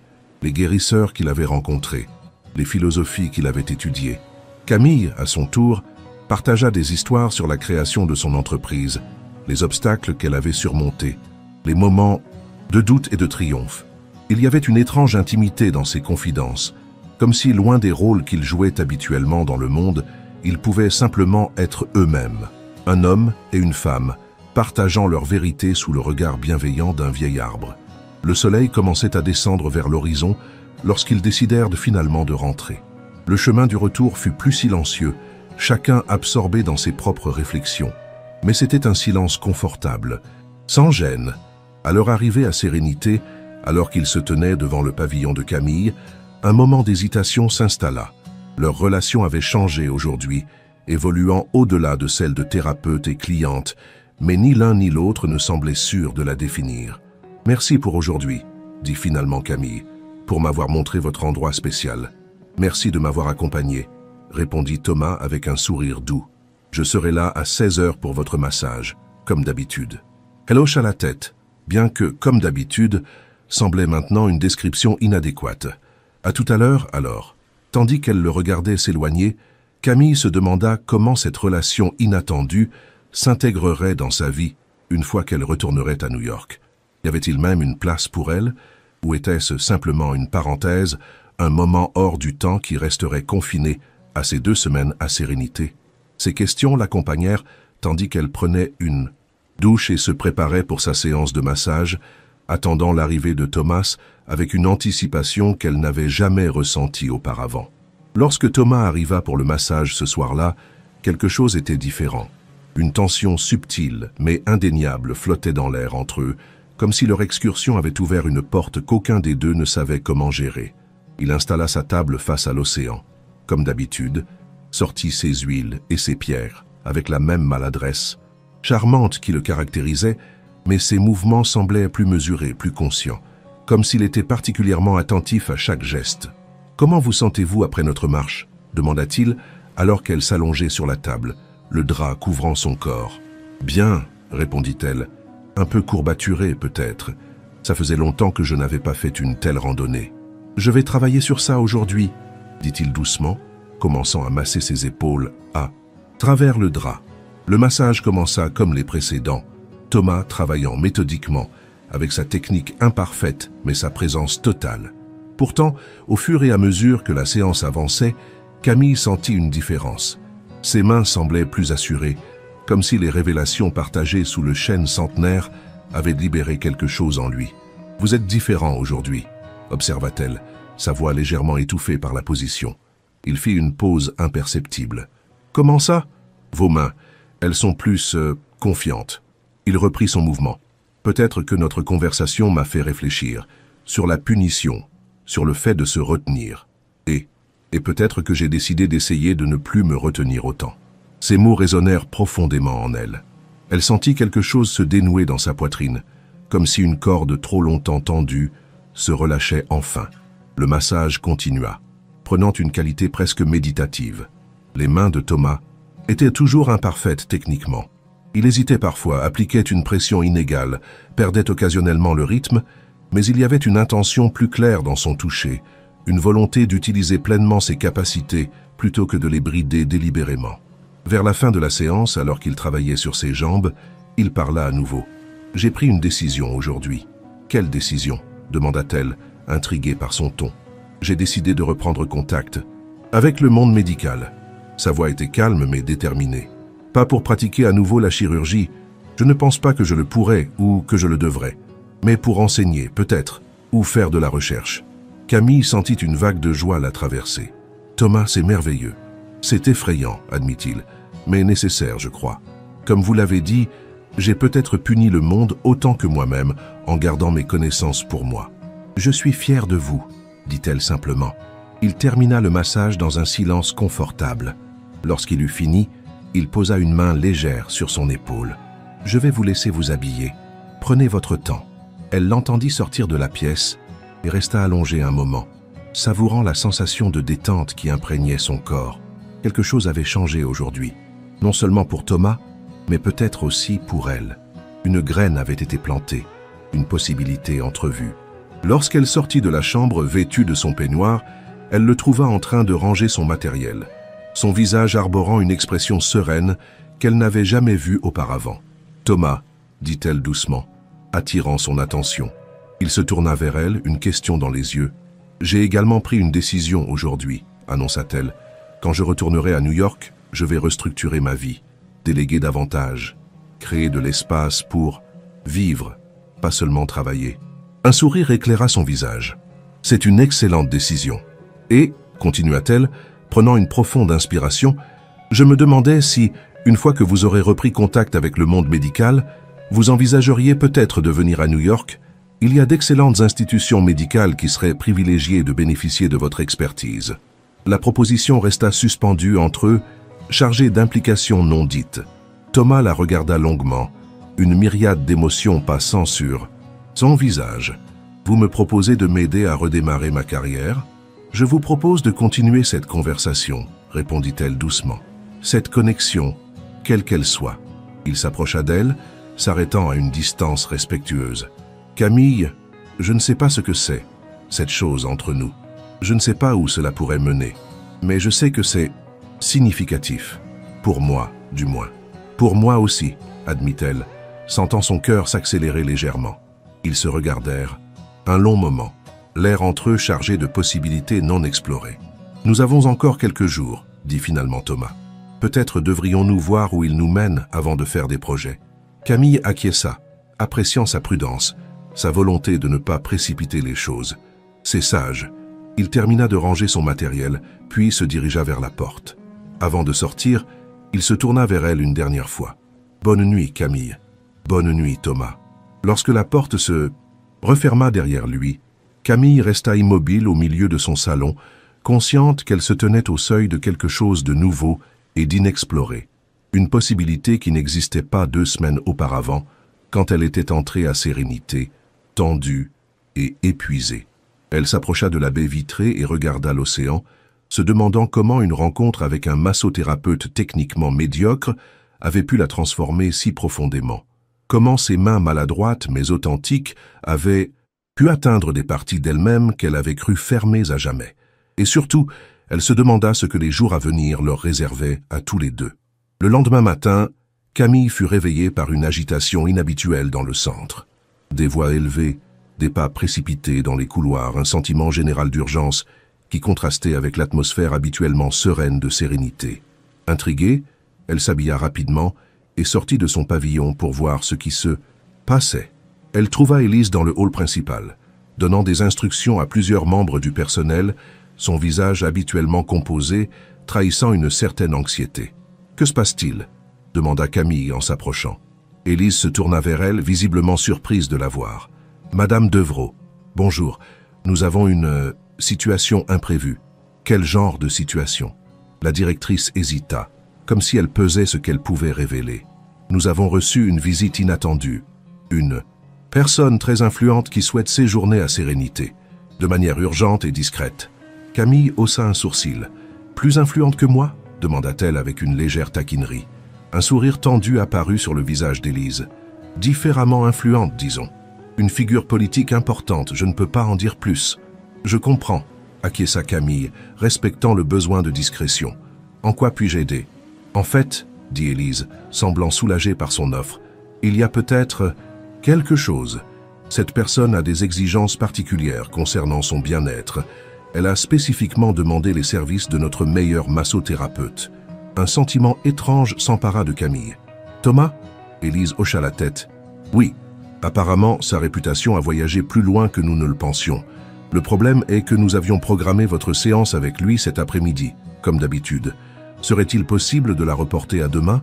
les guérisseurs qu'il avait rencontrés, les philosophies qu'il avait étudiées. Camille, à son tour, partagea des histoires sur la création de son entreprise, les obstacles qu'elle avait surmontés, les moments de doute et de triomphe. Il y avait une étrange intimité dans ces confidences, comme si, loin des rôles qu'ils jouaient habituellement dans le monde, ils pouvaient simplement être eux-mêmes, un homme et une femme, partageant leur vérité sous le regard bienveillant d'un vieil arbre. Le soleil commençait à descendre vers l'horizon lorsqu'ils décidèrent finalement de rentrer. Le chemin du retour fut plus silencieux, chacun absorbé dans ses propres réflexions. Mais c'était un silence confortable, sans gêne. À leur arrivée à Sérénité, alors qu'ils se tenaient devant le pavillon de Camille, un moment d'hésitation s'installa. Leur relation avait changé aujourd'hui, évoluant au-delà de celle de thérapeute et cliente, mais ni l'un ni l'autre ne semblait sûr de la définir. « Merci pour aujourd'hui, » dit finalement Camille, « pour m'avoir montré votre endroit spécial. Merci de m'avoir accompagné, » répondit Thomas avec un sourire doux. « Je serai là à 16 heures pour votre massage, comme d'habitude. » Elle hocha la tête, bien que, comme d'habitude, semblait maintenant une description inadéquate. « À tout à l'heure, alors. » Tandis qu'elle le regardait s'éloigner, Camille se demanda comment cette relation inattendue s'intégrerait dans sa vie une fois qu'elle retournerait à New York. Y avait-il même une place pour elle, ou était-ce simplement une parenthèse, un moment hors du temps qui resterait confiné à ces 2 semaines à Sérénité? Ces questions l'accompagnèrent tandis qu'elle prenait une douche et se préparait pour sa séance de massage, attendant l'arrivée de Thomas avec une anticipation qu'elle n'avait jamais ressentie auparavant. Lorsque Thomas arriva pour le massage ce soir-là, quelque chose était différent. Une tension subtile mais indéniable flottait dans l'air entre eux, comme si leur excursion avait ouvert une porte qu'aucun des deux ne savait comment gérer. Il installa sa table face à l'océan. Comme d'habitude, sortit ses huiles et ses pierres, avec la même maladresse, charmante qui le caractérisait, mais ses mouvements semblaient plus mesurés, plus conscients, comme s'il était particulièrement attentif à chaque geste. « Comment vous sentez-vous après notre marche ?» demanda-t-il, alors qu'elle s'allongeait sur la table, le drap couvrant son corps. « Bien, » répondit-elle, un peu courbaturée peut-être. Ça faisait longtemps que je n'avais pas fait une telle randonnée. « Je vais travailler sur ça aujourd'hui, » dit-il doucement, commençant à masser ses épaules à travers le drap. Le massage commença comme les précédents, Thomas travaillant méthodiquement, avec sa technique imparfaite mais sa présence totale. Pourtant, au fur et à mesure que la séance avançait, Camille sentit une différence. Ses mains semblaient plus assurées, comme si les révélations partagées sous le chêne centenaire avaient libéré quelque chose en lui. « Vous êtes différent aujourd'hui », observa-t-elle, sa voix légèrement étouffée par la position. Il fit une pause imperceptible. « Comment ça ?»« Vos mains, elles sont plus confiantes. » Il reprit son mouvement. « Peut-être que notre conversation m'a fait réfléchir sur la punition, sur le fait de se retenir. Et peut-être que j'ai décidé d'essayer de ne plus me retenir autant. » Ces mots résonnèrent profondément en elle. Elle sentit quelque chose se dénouer dans sa poitrine, comme si une corde trop longtemps tendue se relâchait enfin. Le massage continua, prenant une qualité presque méditative. Les mains de Thomas étaient toujours imparfaites techniquement. Il hésitait parfois, appliquait une pression inégale, perdait occasionnellement le rythme, mais il y avait une intention plus claire dans son toucher, une volonté d'utiliser pleinement ses capacités plutôt que de les brider délibérément. Vers la fin de la séance, alors qu'il travaillait sur ses jambes, il parla à nouveau. « J'ai pris une décision aujourd'hui. »« Quelle décision ?» demanda-t-elle, intriguée par son ton. « J'ai décidé de reprendre contact avec le monde médical. » Sa voix était calme mais déterminée. « Pas pour pratiquer à nouveau la chirurgie. Je ne pense pas que je le pourrais ou que je le devrais. Mais pour enseigner, peut-être, ou faire de la recherche. » Camille sentit une vague de joie la traverser. « Thomas, c'est merveilleux. C'est effrayant, admit-il, mais nécessaire, je crois. Comme vous l'avez dit, j'ai peut-être puni le monde autant que moi-même en gardant mes connaissances pour moi. Je suis fier de vous, dit-elle simplement. Il termina le massage dans un silence confortable. Lorsqu'il eut fini, il posa une main légère sur son épaule. « Je vais vous laisser vous habiller. Prenez votre temps. » Elle l'entendit sortir de la pièce et resta allongée un moment, savourant la sensation de détente qui imprégnait son corps. Quelque chose avait changé aujourd'hui, non seulement pour Thomas, mais peut-être aussi pour elle. Une graine avait été plantée, une possibilité entrevue. Lorsqu'elle sortit de la chambre vêtue de son peignoir, elle le trouva en train de ranger son matériel, son visage arborant une expression sereine qu'elle n'avait jamais vue auparavant. « Thomas », dit-elle doucement, attirant son attention. Il se tourna vers elle, une question dans les yeux. « J'ai également pris une décision aujourd'hui », annonça-t-elle. « Quand je retournerai à New York, je vais restructurer ma vie, déléguer davantage, créer de l'espace pour vivre, pas seulement travailler. » Un sourire éclaira son visage. « C'est une excellente décision. Et, continua-t-elle, prenant une profonde inspiration, je me demandais si, une fois que vous aurez repris contact avec le monde médical, vous envisageriez peut-être de venir à New York. Il y a d'excellentes institutions médicales qui seraient privilégiées de bénéficier de votre expertise. » La proposition resta suspendue entre eux, chargée d'implications non dites. Thomas la regarda longuement, une myriade d'émotions passant sur son visage. « Vous me proposez de m'aider à redémarrer ma carrière ? Je vous propose de continuer cette conversation, répondit-elle doucement. Cette connexion, quelle qu'elle soit. » Il s'approcha d'elle, s'arrêtant à une distance respectueuse. « Camille, je ne sais pas ce que c'est, cette chose entre nous. Je ne sais pas où cela pourrait mener, mais je sais que c'est significatif. Pour moi, du moins. Pour moi aussi, admit-elle, sentant son cœur s'accélérer légèrement. Ils se regardèrent, un long moment, l'air entre eux chargé de possibilités non explorées. « Nous avons encore quelques jours, dit finalement Thomas. Peut-être devrions-nous voir où il nous mène avant de faire des projets. Camille acquiesça, appréciant sa prudence, sa volonté de ne pas précipiter les choses. C'est sage. Il termina de ranger son matériel, puis se dirigea vers la porte. Avant de sortir, il se tourna vers elle une dernière fois. « Bonne nuit, Camille. Bonne nuit, Thomas. » Lorsque la porte se referma derrière lui, Camille resta immobile au milieu de son salon, consciente qu'elle se tenait au seuil de quelque chose de nouveau et d'inexploré. Une possibilité qui n'existait pas 2 semaines auparavant, quand elle était entrée à Sérénité, tendue et épuisée. Elle s'approcha de la baie vitrée et regarda l'océan, se demandant comment une rencontre avec un massothérapeute techniquement médiocre avait pu la transformer si profondément. Comment ses mains maladroites mais authentiques avaient pu atteindre des parties d'elle-même qu'elle avait cru fermées à jamais. Et surtout, elle se demanda ce que les jours à venir leur réservaient à tous les deux. Le lendemain matin, Camille fut réveillée par une agitation inhabituelle dans le centre. Des voix élevées, des pas précipités dans les couloirs, un sentiment général d'urgence qui contrastait avec l'atmosphère habituellement sereine de sérénité. Intriguée, elle s'habilla rapidement et sortit de son pavillon pour voir ce qui se passait. Elle trouva Élise dans le hall principal, donnant des instructions à plusieurs membres du personnel, son visage habituellement composé, trahissant une certaine anxiété. « Que se passe-t-il » demanda Camille en s'approchant. Élise se tourna vers elle, visiblement surprise de la voir. « Madame Devreau, bonjour. Nous avons une situation imprévue. » « Quel genre de situation ?» La directrice hésita, comme si elle pesait ce qu'elle pouvait révéler. « Nous avons reçu une visite inattendue. Une personne très influente qui souhaite séjourner à Sérénité, de manière urgente et discrète. » Camille haussa un sourcil. « Plus influente que moi ?» demanda-t-elle avec une légère taquinerie. Un sourire tendu apparut sur le visage d'Élise. « Différemment influente, disons. Une figure politique importante, je ne peux pas en dire plus. »« Je comprends », acquiesça Camille, respectant le besoin de discrétion. « En quoi puis-je aider ?»« En fait, » dit Élise, semblant soulagée par son offre, « il y a peut-être quelque chose. Cette personne a des exigences particulières concernant son bien-être. Elle a spécifiquement demandé les services de notre meilleur massothérapeute. » Un sentiment étrange s'empara de Camille. « Thomas ?» Élise hocha la tête. « Oui. Apparemment, sa réputation a voyagé plus loin que nous ne le pensions. Le problème est que nous avions programmé votre séance avec lui cet après-midi, comme d'habitude. Serait-il possible de la reporter à demain?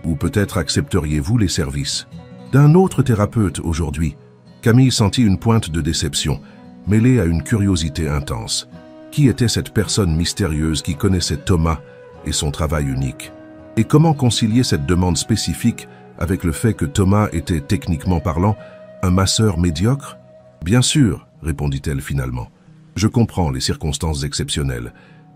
Ou peut-être accepteriez-vous les services d'un autre thérapeute aujourd'hui ?» Camille sentit une pointe de déception, mêlée à une curiosité intense. Qui était cette personne mystérieuse qui connaissait Thomas et son travail unique? Et comment concilier cette demande spécifique avec le fait que Thomas était, techniquement parlant, un masseur médiocre? « Bien sûr, » répondit-elle finalement. « Je comprends les circonstances exceptionnelles.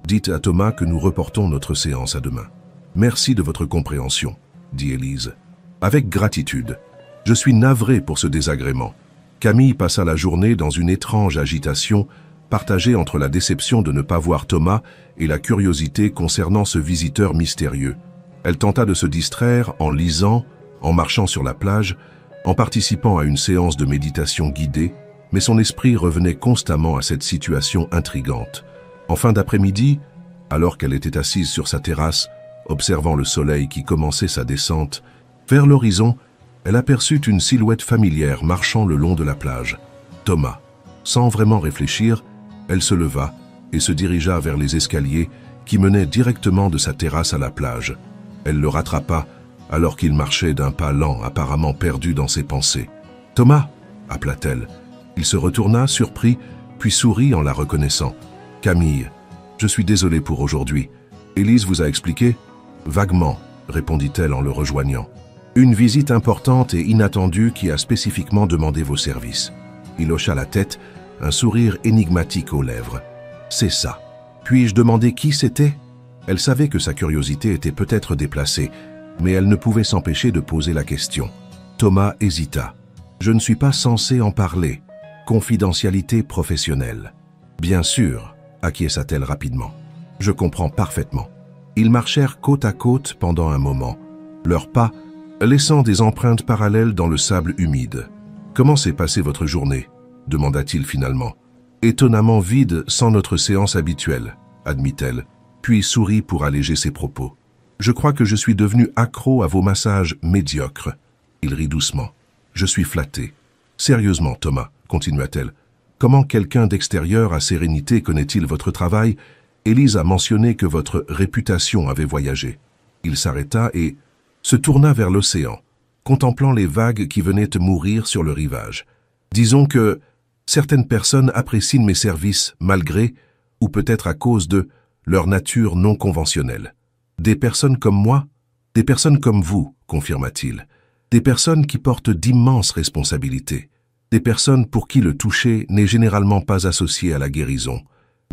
Dites à Thomas que nous reportons notre séance à demain. »« Merci de votre compréhension, » dit Élise. « Avec gratitude. Je suis navré pour ce désagrément. » Camille passa la journée dans une étrange agitation, partagée entre la déception de ne pas voir Thomas et la curiosité concernant ce visiteur mystérieux. Elle tenta de se distraire en lisant, en marchant sur la plage, en participant à une séance de méditation guidée, mais son esprit revenait constamment à cette situation intrigante. En fin d'après-midi, alors qu'elle était assise sur sa terrasse, observant le soleil qui commençait sa descente, vers l'horizon, elle aperçut une silhouette familière marchant le long de la plage. Thomas. Sans vraiment réfléchir, elle se leva et se dirigea vers les escaliers qui menaient directement de sa terrasse à la plage. Elle le rattrapa alors qu'il marchait d'un pas lent, apparemment perdu dans ses pensées. « Thomas !» appela-t-elle. Il se retourna, surpris, puis sourit en la reconnaissant. « Camille, je suis désolé pour aujourd'hui. Élise vous a expliqué ?»« Vaguement, » répondit-elle en le rejoignant. « Une visite importante et inattendue qui a spécifiquement demandé vos services. » Il hocha la tête, un sourire énigmatique aux lèvres. « C'est ça. Puis-je demander qui c'était ?» Elle savait que sa curiosité était peut-être déplacée, mais elle ne pouvait s'empêcher de poser la question. Thomas hésita. « Je ne suis pas censé en parler. Confidentialité professionnelle. »« Bien sûr, » acquiesça-t-elle rapidement. « Je comprends parfaitement. » Ils marchèrent côte à côte pendant un moment, leurs pas laissant des empreintes parallèles dans le sable humide. « Comment s'est passée votre journée ?» demanda-t-il finalement. « Étonnamment vide sans notre séance habituelle, » admit-elle, puis sourit pour alléger ses propos. « Je crois que je suis devenu accro à vos massages médiocres. Il rit doucement. Je suis flatté. Sérieusement, Thomas, continua-t-elle. Comment quelqu'un d'extérieur à Sérénité connaît-il votre travail? Élise a mentionné que votre réputation avait voyagé. Il s'arrêta et se tourna vers l'océan, contemplant les vagues qui venaient mourir sur le rivage. Disons que certaines personnes apprécient mes services malgré, ou peut-être à cause de, leur nature non conventionnelle. Des personnes comme moi, des personnes comme vous, confirma-t-il. Des personnes qui portent d'immenses responsabilités. Des personnes pour qui le toucher n'est généralement pas associé à la guérison,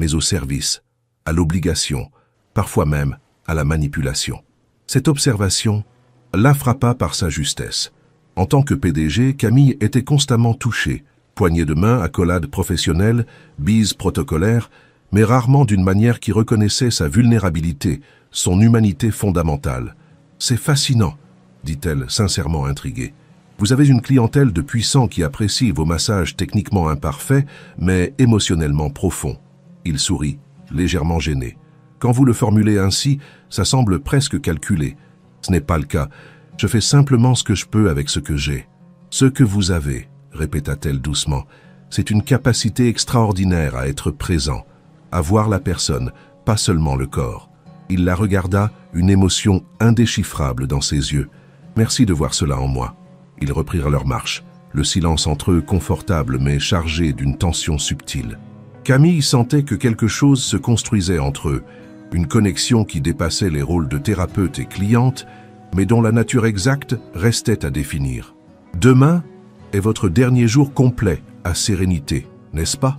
mais au service, à l'obligation, parfois même à la manipulation. Cette observation la frappa par sa justesse. En tant que PDG, Camille était constamment touchée, poignée de main, accolade professionnelle, bise protocolaire, mais rarement d'une manière qui reconnaissait sa vulnérabilité, son humanité fondamentale. « C'est fascinant », dit-elle, sincèrement intriguée. « Vous avez une clientèle de puissants qui apprécie vos massages techniquement imparfaits, mais émotionnellement profonds. » Il sourit, légèrement gêné. « Quand vous le formulez ainsi, ça semble presque calculé. Ce n'est pas le cas. Je fais simplement ce que je peux avec ce que j'ai. »« Ce que vous avez, » répéta-t-elle doucement, « c'est une capacité extraordinaire à être présent, à voir la personne, pas seulement le corps. » Il la regarda, une émotion indéchiffrable dans ses yeux. « Merci de voir cela en moi. » Ils reprirent leur marche, le silence entre eux confortable mais chargé d'une tension subtile. Camille sentait que quelque chose se construisait entre eux, une connexion qui dépassait les rôles de thérapeute et cliente, mais dont la nature exacte restait à définir. « Demain est votre dernier jour complet à Sérénité, n'est-ce pas ?»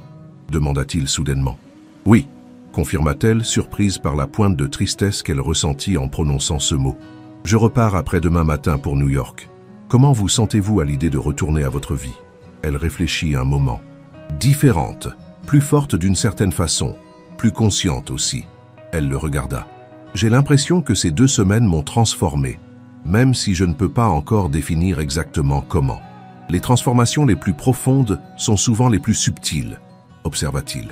demanda-t-il soudainement. « Oui », confirma-t-elle, surprise par la pointe de tristesse qu'elle ressentit en prononçant ce mot. « Je repars après-demain matin pour New York. Comment vous sentez-vous à l'idée de retourner à votre vie ?» Elle réfléchit un moment. « Différente, plus forte d'une certaine façon, plus consciente aussi. » Elle le regarda. « J'ai l'impression que ces 2 semaines m'ont transformé, même si je ne peux pas encore définir exactement comment. Les transformations les plus profondes sont souvent les plus subtiles, » observa-t-il.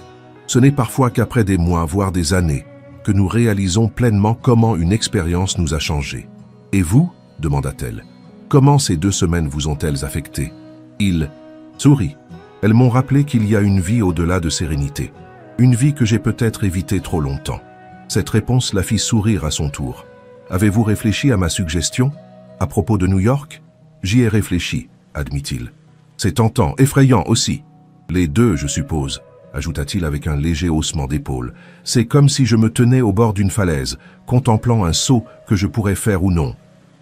« Ce n'est parfois qu'après des mois, voire des années, que nous réalisons pleinement comment une expérience nous a changés. »« Et vous ?» demanda-t-elle. « Comment ces 2 semaines vous ont-elles affecté ?» Il sourit. « Elles m'ont rappelé qu'il y a une vie au-delà de Sérénité, une vie que j'ai peut-être évitée trop longtemps. » Cette réponse la fit sourire à son tour. « Avez-vous réfléchi à ma suggestion à propos de New York ?»« J'y ai réfléchi, » admit-il. « C'est tentant, effrayant aussi. »« Les deux, je suppose, » ajouta-t-il avec un léger haussement d'épaule. « C'est comme si je me tenais au bord d'une falaise, contemplant un saut que je pourrais faire ou non. »«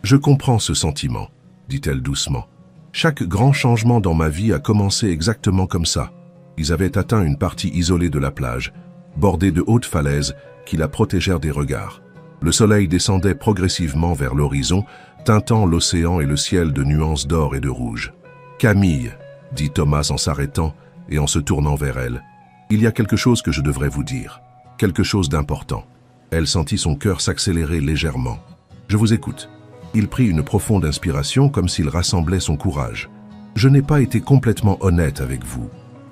Je comprends ce sentiment, » dit-elle doucement. « Chaque grand changement dans ma vie a commencé exactement comme ça. » Ils avaient atteint une partie isolée de la plage, bordée de hautes falaises qui la protégèrent des regards. Le soleil descendait progressivement vers l'horizon, teintant l'océan et le ciel de nuances d'or et de rouge. « Camille, » dit Thomas en s'arrêtant et en se tournant vers elle, « il y a quelque chose que je devrais vous dire, quelque chose d'important. » Elle sentit son cœur s'accélérer légèrement. « Je vous écoute. » Il prit une profonde inspiration comme s'il rassemblait son courage. « Je n'ai pas été complètement honnête avec vous.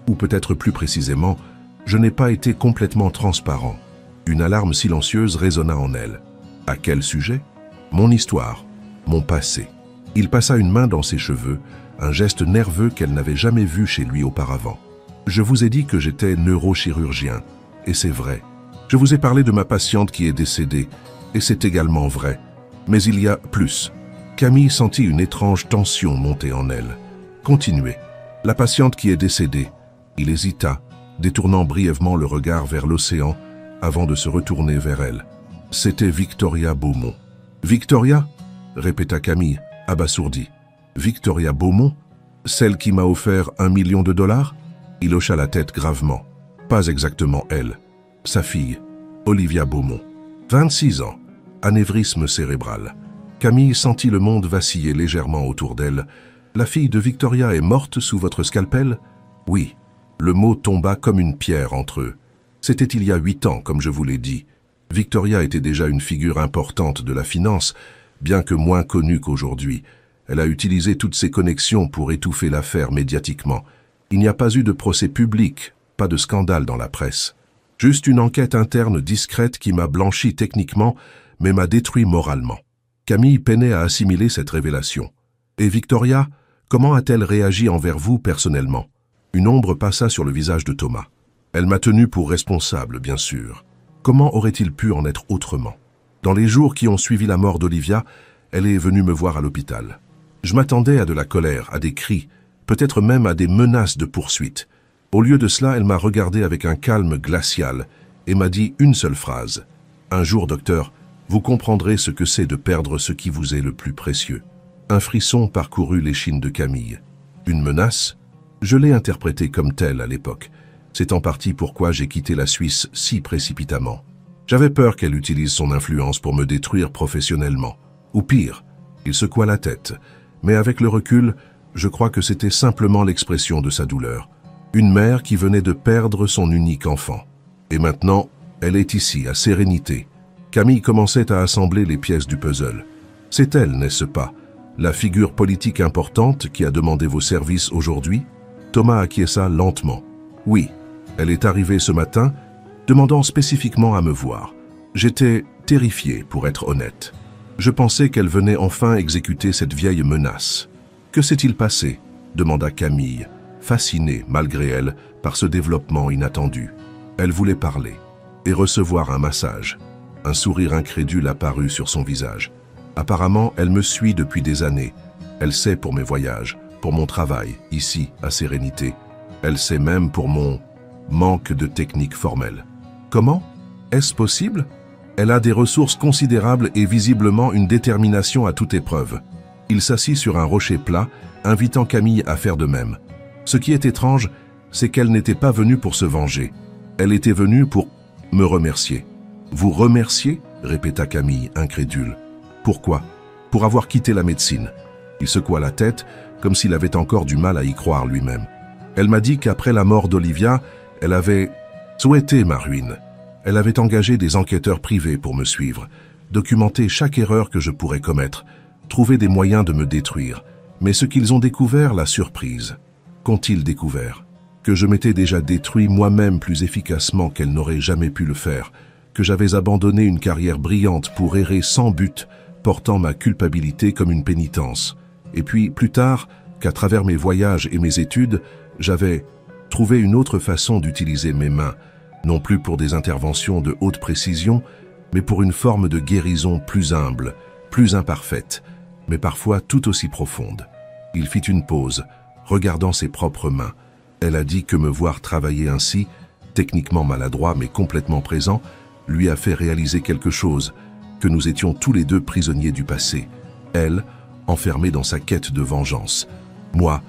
Ou peut-être plus précisément, je n'ai pas été complètement transparent. » Une alarme silencieuse résonna en elle. « À quel sujet ?»« Mon histoire, mon passé. » Il passa une main dans ses cheveux, un geste nerveux qu'elle n'avait jamais vu chez lui auparavant. « Je vous ai dit que j'étais neurochirurgien, et c'est vrai. Je vous ai parlé de ma patiente qui est décédée, et c'est également vrai. Mais il y a plus. » Camille sentit une étrange tension monter en elle. « Continuez. La patiente qui est décédée. » Il hésita, détournant brièvement le regard vers l'océan, avant de se retourner vers elle. C'était Victoria Beaumont. « Victoria ?» répéta Camille, abasourdi. « Victoria Beaumont? Celle qui m'a offert $1 million ?» Il hocha la tête gravement. « Pas exactement elle. Sa fille, Olivia Beaumont. 26 ans. Anévrisme cérébral. » Camille sentit le monde vaciller légèrement autour d'elle. « La fille de Victoria est morte sous votre scalpel ?»« Oui. » Le mot tomba comme une pierre entre eux. C'était il y a 8 ans, comme je vous l'ai dit. Victoria était déjà une figure importante de la finance, bien que moins connue qu'aujourd'hui. Elle a utilisé toutes ses connexions pour étouffer l'affaire médiatiquement. Il n'y a pas eu de procès public, pas de scandale dans la presse. Juste une enquête interne discrète qui m'a blanchi techniquement, mais m'a détruit moralement. Camille peinait à assimiler cette révélation. Et Victoria, comment a-t-elle réagi envers vous personnellement? Une ombre passa sur le visage de Thomas. Elle m'a tenu pour responsable, bien sûr. Comment aurait-il pu en être autrement? Dans les jours qui ont suivi la mort d'Olivia, elle est venue me voir à l'hôpital. Je m'attendais à de la colère, à des cris, peut-être même à des menaces de poursuite. Au lieu de cela, elle m'a regardé avec un calme glacial et m'a dit une seule phrase. « Un jour, docteur, vous comprendrez ce que c'est de perdre ce qui vous est le plus précieux. » Un frisson parcourut l'échine de Camille. Une menace? Je l'ai interprétée comme telle à l'époque. C'est en partie pourquoi j'ai quitté la Suisse si précipitamment. J'avais peur qu'elle utilise son influence pour me détruire professionnellement. Ou pire, il secoua la tête. Mais avec le recul, je crois que c'était simplement l'expression de sa douleur. Une mère qui venait de perdre son unique enfant. Et maintenant, elle est ici, à Sérénité. Camille commençait à assembler les pièces du puzzle. C'est elle, n'est-ce pas, la figure politique importante qui a demandé vos services aujourd'hui? Thomas acquiesça lentement. Oui, elle est arrivée ce matin, demandant spécifiquement à me voir. J'étais terrifié, pour être honnête. Je pensais qu'elle venait enfin exécuter cette vieille menace. Que s'est-il passé? Demanda Camille, fascinée, malgré elle, par ce développement inattendu. Elle voulait parler et recevoir un massage. Un sourire incrédule apparut sur son visage. Apparemment, elle me suit depuis des années. Elle sait pour mes voyages, pour mon travail, ici, à Sérénité. Elle sait même pour mon manque de technique formelle. Comment? Est-ce possible? Elle a des ressources considérables et visiblement une détermination à toute épreuve. Il s'assit sur un rocher plat, invitant Camille à faire de même. Ce qui est étrange, c'est qu'elle n'était pas venue pour se venger. Elle était venue pour me remercier. Vous remercier? Répéta Camille, incrédule. Pourquoi? Pour avoir quitté la médecine. Il secoua la tête, comme s'il avait encore du mal à y croire lui-même. Elle m'a dit qu'après la mort d'Olivia, elle avait souhaité ma ruine. Elle avait engagé des enquêteurs privés pour me suivre, documenter chaque erreur que je pourrais commettre, trouver des moyens de me détruire. Mais ce qu'ils ont découvert l'a surprise. Qu'ont-ils découvert? Que je m'étais déjà détruit moi-même plus efficacement qu'elle n'aurait jamais pu le faire, que j'avais abandonné une carrière brillante pour errer sans but, portant ma culpabilité comme une pénitence. Et puis, plus tard, qu'à travers mes voyages et mes études, j'avais trouvé une autre façon d'utiliser mes mains, non plus pour des interventions de haute précision, mais pour une forme de guérison plus humble, plus imparfaite, mais parfois tout aussi profonde. Il fit une pause, regardant ses propres mains. Elle a dit que me voir travailler ainsi, techniquement maladroit mais complètement présent, lui a fait réaliser quelque chose, que nous étions tous les deux prisonniers du passé. Elle, enfermée dans sa quête de vengeance. Moi,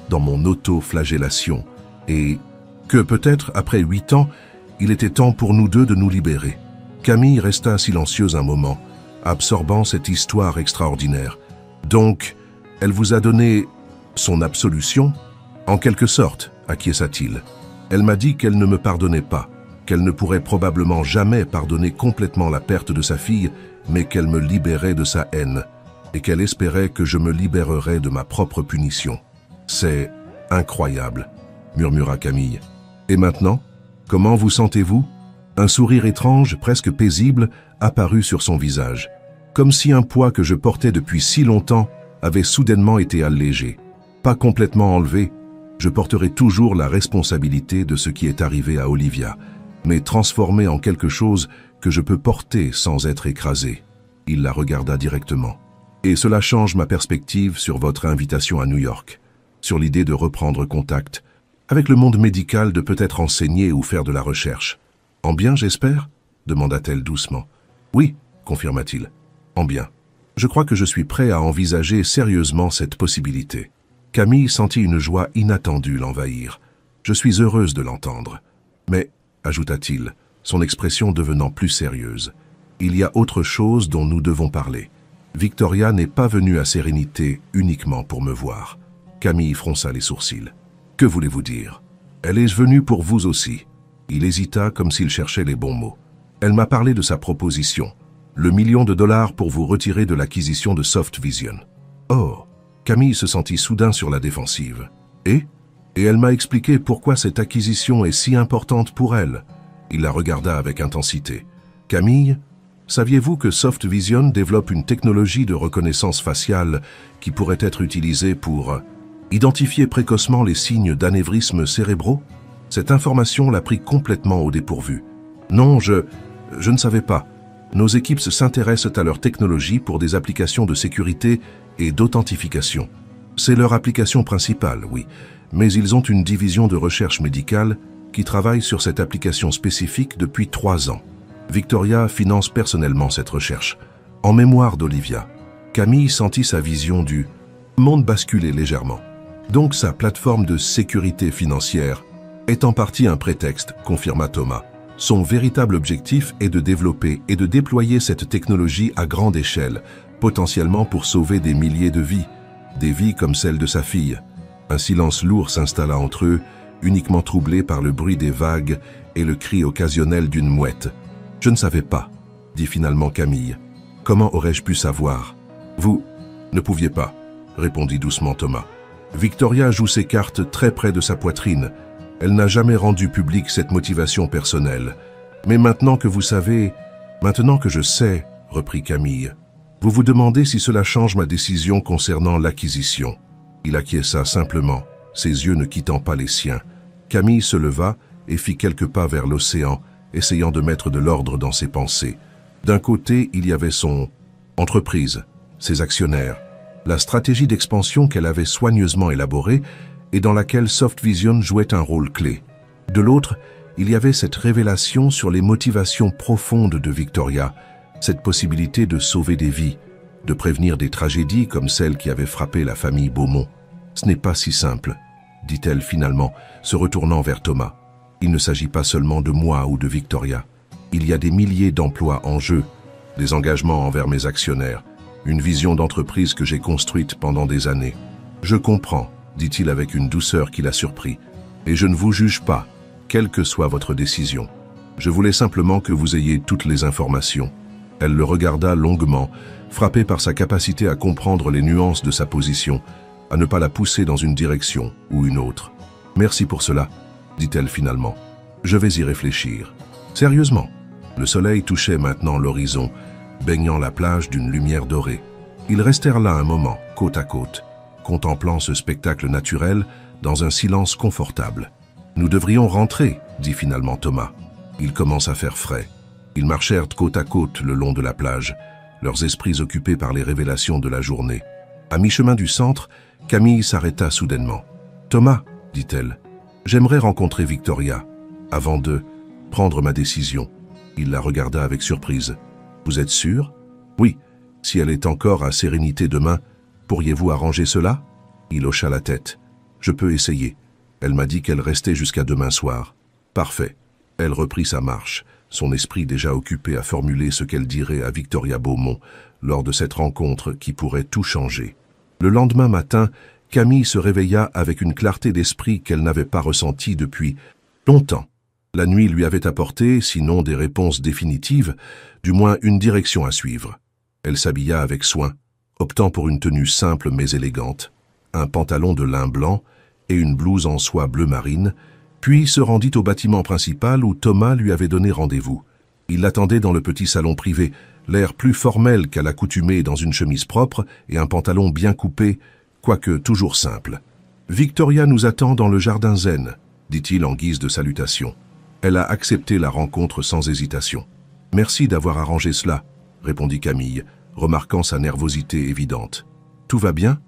dans mon auto-flagellation. Et que peut-être, après 8 ans, il était temps pour nous deux de nous libérer. Camille resta silencieuse un moment, absorbant cette histoire extraordinaire. Donc, elle vous a donné son absolution? En quelque sorte, acquiesça-t-il. Elle m'a dit qu'elle ne me pardonnait pas, qu'elle ne pourrait probablement jamais pardonner complètement la perte de sa fille, mais qu'elle me libérait de sa haine, et qu'elle espérait que je me libérerais de ma propre punition. C'est incroyable, murmura Camille. Et maintenant, comment vous sentez-vous? Un sourire étrange, presque paisible, apparut sur son visage, comme si un poids que je portais depuis si longtemps avait soudainement été allégé. Pas complètement enlevé, je porterai toujours la responsabilité de ce qui est arrivé à Olivia, mais transformé en quelque chose que je peux porter sans être écrasé. Il la regarda directement. Et cela change ma perspective sur votre invitation à New York, sur l'idée de reprendre contact avec le monde médical, de peut-être enseigner ou faire de la recherche. En bien, j'espère? Demanda-t-elle doucement. Oui, confirma-t-il. En bien. Je crois que je suis prêt à envisager sérieusement cette possibilité. Camille sentit une joie inattendue l'envahir. Je suis heureuse de l'entendre. Mais, ajouta-t-il, son expression devenant plus sérieuse, il y a autre chose dont nous devons parler. Victoria n'est pas venue à Sérénité uniquement pour me voir. Camille fronça les sourcils. Que voulez-vous dire? Elle est venue pour vous aussi. Il hésita comme s'il cherchait les bons mots. Elle m'a parlé de sa proposition. Le $1 million pour vous retirer de l'acquisition de Soft Vision. Oh, Camille se sentit soudain sur la défensive. Et elle m'a expliqué pourquoi cette acquisition est si importante pour elle. Il la regarda avec intensité. Camille, Saviez-vous que Soft Vision développe une technologie de reconnaissance faciale qui pourrait être utilisée pour identifier précocement les signes d'anévrismes cérébraux? Cette information l'a pris complètement au dépourvu. Non, je ne savais pas. Nos équipes s'intéressent à leur technologie pour des applications de sécurité et d'authentification. C'est leur application principale, oui, mais ils ont une division de recherche médicale qui travaille sur cette application spécifique depuis 3 ans. Victoria finance personnellement cette recherche. En mémoire d'Olivia, Camille sentit sa vision du monde basculer légèrement. Donc sa plateforme de sécurité financière est en partie un prétexte, confirma Thomas. Son véritable objectif est de développer et de déployer cette technologie à grande échelle, potentiellement pour sauver des milliers de vies, des vies comme celle de sa fille. Un silence lourd s'installa entre eux, uniquement troublé par le bruit des vagues et le cri occasionnel d'une mouette. « Je ne savais pas », dit finalement Camille. « Comment aurais-je pu savoir ?»« Vous ne pouviez pas », répondit doucement Thomas. Victoria joue ses cartes très près de sa poitrine. Elle n'a jamais rendu publique cette motivation personnelle. « Mais maintenant que vous savez, maintenant que je sais, » reprit Camille, « vous vous demandez si cela change ma décision concernant l'acquisition. » Il acquiesça simplement, ses yeux ne quittant pas les siens. Camille se leva et fit quelques pas vers l'océan, essayant de mettre de l'ordre dans ses pensées. D'un côté, il y avait son entreprise, ses actionnaires, la stratégie d'expansion qu'elle avait soigneusement élaborée et dans laquelle Soft Vision jouait un rôle clé. De l'autre, il y avait cette révélation sur les motivations profondes de Victoria, cette possibilité de sauver des vies, de prévenir des tragédies comme celle qui avait frappé la famille Beaumont. « Ce n'est pas si simple », dit-elle finalement, se retournant vers Thomas. « Il ne s'agit pas seulement de moi ou de Victoria. Il y a des milliers d'emplois en jeu, des engagements envers mes actionnaires, une vision d'entreprise que j'ai construite pendant des années. Je comprends, dit-il avec une douceur qui l'a surpris, et je ne vous juge pas, quelle que soit votre décision. Je voulais simplement que vous ayez toutes les informations. » Elle le regarda longuement, frappée par sa capacité à comprendre les nuances de sa position, à ne pas la pousser dans une direction ou une autre. « Merci pour cela, » dit-elle finalement. « Je vais y réfléchir. » Sérieusement. Le soleil touchait maintenant l'horizon, baignant la plage d'une lumière dorée. Ils restèrent là un moment, côte à côte, contemplant ce spectacle naturel dans un silence confortable. « Nous devrions rentrer, » dit finalement Thomas. Il commence à faire frais. Ils marchèrent côte à côte le long de la plage, leurs esprits occupés par les révélations de la journée. À mi-chemin du centre, Camille s'arrêta soudainement. « Thomas, » dit-elle, « j'aimerais rencontrer Victoria, avant de prendre ma décision. » Il la regarda avec surprise. « Vous êtes sûr ?»« Oui, si elle est encore à Sérénité demain, pourriez-vous arranger cela ?» Il hocha la tête. « Je peux essayer. Elle m'a dit qu'elle restait jusqu'à demain soir. »« Parfait. » Elle reprit sa marche, son esprit déjà occupé à formuler ce qu'elle dirait à Victoria Beaumont lors de cette rencontre qui pourrait tout changer. Le lendemain matin, Camille se réveilla avec une clarté d'esprit qu'elle n'avait pas ressentie depuis longtemps. La nuit lui avait apporté, sinon des réponses définitives, du moins une direction à suivre. Elle s'habilla avec soin, optant pour une tenue simple mais élégante, un pantalon de lin blanc et une blouse en soie bleu marine, puis se rendit au bâtiment principal où Thomas lui avait donné rendez-vous. Il l'attendait dans le petit salon privé, l'air plus formel qu'à l'accoutumée dans une chemise propre et un pantalon bien coupé, quoique toujours simple. « Victoria nous attend dans le jardin zen », dit-il en guise de salutation. Elle a accepté la rencontre sans hésitation. « Merci d'avoir arrangé cela », répondit Camille, remarquant sa nervosité évidente. « Tout va bien ?»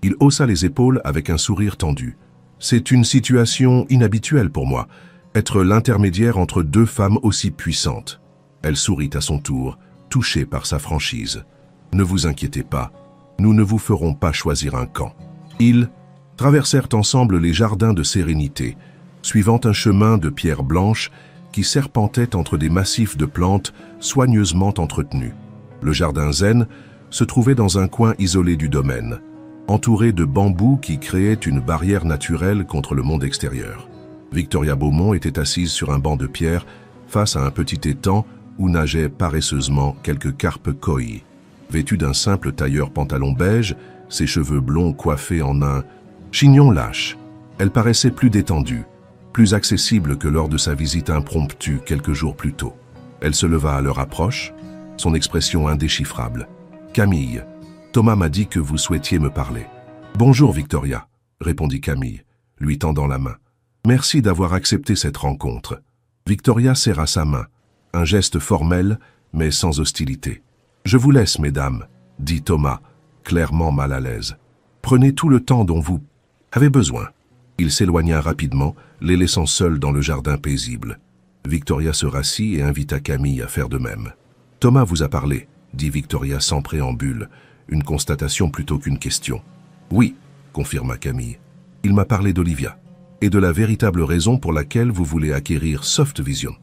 Il haussa les épaules avec un sourire tendu. « C'est une situation inhabituelle pour moi, être l'intermédiaire entre deux femmes aussi puissantes. » Elle sourit à son tour, touchée par sa franchise. « Ne vous inquiétez pas, nous ne vous ferons pas choisir un camp. » Ils traversèrent ensemble les jardins de Sérénité, suivant un chemin de pierre blanche qui serpentait entre des massifs de plantes soigneusement entretenus. Le jardin zen se trouvait dans un coin isolé du domaine, entouré de bambous qui créaient une barrière naturelle contre le monde extérieur. Victoria Beaumont était assise sur un banc de pierre face à un petit étang où nageaient paresseusement quelques carpes koi. Vêtue d'un simple tailleur pantalon beige, ses cheveux blonds coiffés en un chignon lâche, elle paraissait plus détendue, plus accessible que lors de sa visite impromptue quelques jours plus tôt. Elle se leva à leur approche, son expression indéchiffrable. « Camille, Thomas m'a dit que vous souhaitiez me parler. »« Bonjour Victoria », répondit Camille, lui tendant la main. « Merci d'avoir accepté cette rencontre. » Victoria serra sa main, un geste formel, mais sans hostilité. « Je vous laisse, mesdames, » dit Thomas, clairement mal à l'aise. « Prenez tout le temps dont vous avez besoin. » Il s'éloigna rapidement, les laissant seuls dans le jardin paisible. Victoria se rassit et invita Camille à faire de même. « Thomas vous a parlé, » dit Victoria sans préambule, une constatation plutôt qu'une question. « Oui, » confirma Camille. « Il m'a parlé d'Olivia et de la véritable raison pour laquelle vous voulez acquérir Soft Vision. »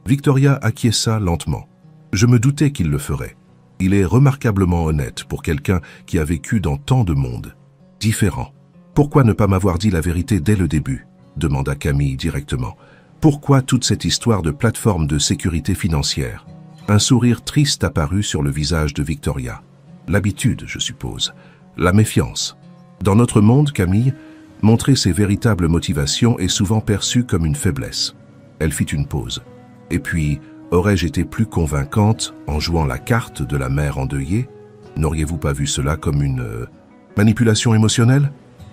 Victoria acquiesça lentement. « Je me doutais qu'il le ferait. Il est remarquablement honnête pour quelqu'un qui a vécu dans tant de mondes différents. »« Pourquoi ne pas m'avoir dit la vérité dès le début ?» demanda Camille directement. « Pourquoi toute cette histoire de plateforme de sécurité financière ?» Un sourire triste apparut sur le visage de Victoria. « L'habitude, je suppose. La méfiance. Dans notre monde, Camille, montrer ses véritables motivations est souvent perçu comme une faiblesse. » Elle fit une pause. « Et puis, aurais-je été plus convaincante en jouant la carte de la mère endeuillée? N'auriez-vous pas vu cela comme une manipulation émotionnelle ?»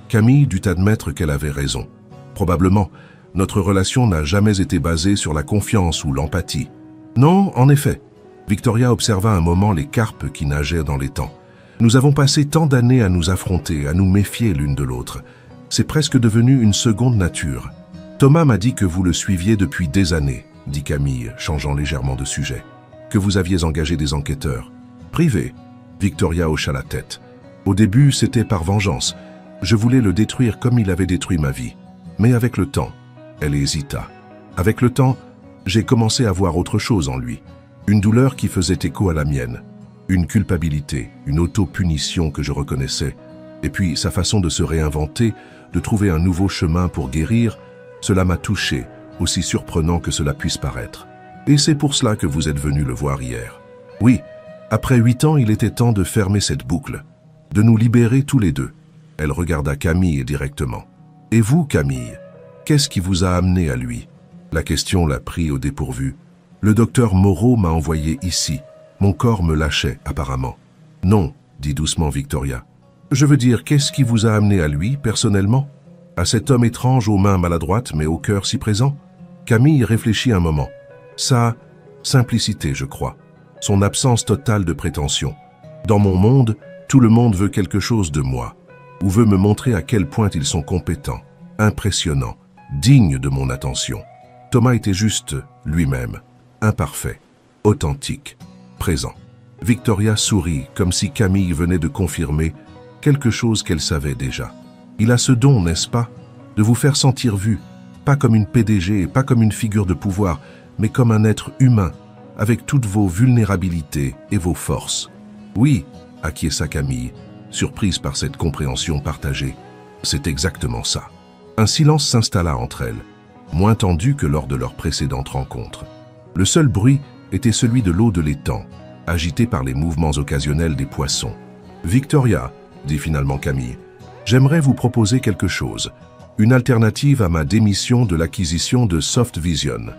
Camille dut admettre qu'elle avait raison. Probablement, notre relation n'a jamais été basée sur la confiance ou l'empathie. Non, en effet. Victoria observa un moment les carpes qui nageaient dans l'étang. Nous avons passé tant d'années à nous affronter, à nous méfier l'une de l'autre. C'est presque devenu une seconde nature. Thomas m'a dit que vous le suiviez depuis des années, dit Camille, changeant légèrement de sujet. Que vous aviez engagé des enquêteurs. Privés. Victoria hocha la tête. Au début, c'était par vengeance. Je voulais le détruire comme il avait détruit ma vie. Mais avec le temps, elle hésita. Avec le temps, j'ai commencé à voir autre chose en lui. Une douleur qui faisait écho à la mienne. Une culpabilité, une auto-punition que je reconnaissais. Et puis sa façon de se réinventer, de trouver un nouveau chemin pour guérir, cela m'a touché, aussi surprenant que cela puisse paraître. Et c'est pour cela que vous êtes venu le voir hier. Oui, après 8 ans, il était temps de fermer cette boucle, de nous libérer tous les deux. Elle regarda Camille directement. Et vous, Camille, qu'est-ce qui vous a amené à lui? La question l'a pris au dépourvu. Le docteur Moreau m'a envoyé ici. Mon corps me lâchait, apparemment. Non, dit doucement Victoria. Je veux dire, qu'est-ce qui vous a amené à lui, personnellement? À cet homme étrange aux mains maladroites, mais au cœur si présent? Camille réfléchit un moment. Sa simplicité, je crois. Son absence totale de prétention. Dans mon monde, tout le monde veut quelque chose de moi, ou veut me montrer à quel point ils sont compétents, impressionnants, dignes de mon attention. Thomas était juste lui-même, imparfait, authentique, présent. Victoria sourit comme si Camille venait de confirmer quelque chose qu'elle savait déjà. Il a ce don, n'est-ce pas, de vous faire sentir vu, pas comme une PDG, pas comme une figure de pouvoir, mais comme un être humain, avec toutes vos vulnérabilités et vos forces. Oui, acquiesça Camille, surprise par cette compréhension partagée. C'est exactement ça. Un silence s'installa entre elles, moins tendu que lors de leur précédente rencontre. Le seul bruit était celui de l'eau de l'étang, agitée par les mouvements occasionnels des poissons. « Victoria, » dit finalement Camille, « j'aimerais vous proposer quelque chose, une alternative à ma démission de l'acquisition de Soft Vision. »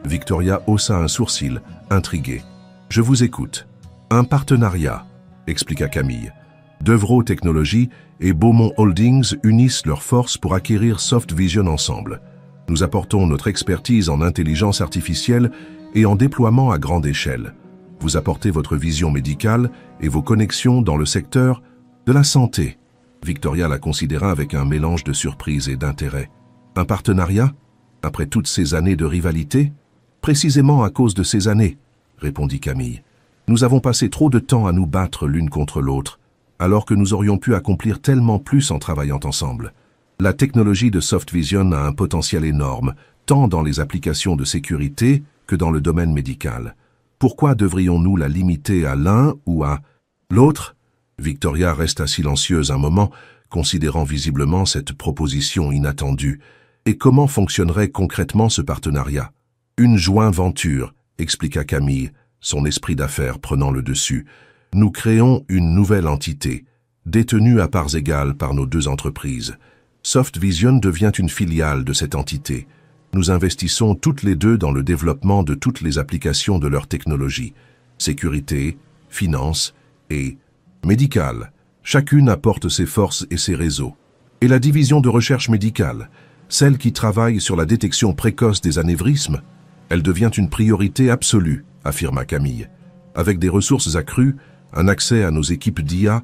Victoria haussa un sourcil, intriguée. « Je vous écoute. »« Un partenariat, » expliqua Camille. « Devro Technologies et Beaumont Holdings unissent leurs forces pour acquérir Soft Vision ensemble. Nous apportons notre expertise en intelligence artificielle et en déploiement à grande échelle. Vous apportez votre vision médicale et vos connexions dans le secteur de la santé. » Victoria la considéra avec un mélange de surprise et d'intérêt. « Un partenariat? Après toutes ces années de rivalité? » « Précisément à cause de ces années, » répondit Camille. « Nous avons passé trop de temps à nous battre l'une contre l'autre, alors que nous aurions pu accomplir tellement plus en travaillant ensemble. La technologie de Soft Vision a un potentiel énorme, tant dans les applications de sécurité que dans le domaine médical. Pourquoi devrions-nous la limiter à l'un ou à l'autre? » Victoria resta silencieuse un moment, considérant visiblement cette proposition inattendue. Et comment fonctionnerait concrètement ce partenariat? Une joint-venture, expliqua Camille, son esprit d'affaires prenant le dessus. Nous créons une nouvelle entité, détenue à parts égales par nos deux entreprises. Soft Vision devient une filiale de cette entité. Nous investissons toutes les deux dans le développement de toutes les applications de leur technologie. sécurité, finance et médicale. Chacune apporte ses forces et ses réseaux. Et la division de recherche médicale, celle qui travaille sur la détection précoce des anévrismes, elle devient une priorité absolue, affirma Camille. Avec des ressources accrues, un accès à nos équipes d'IA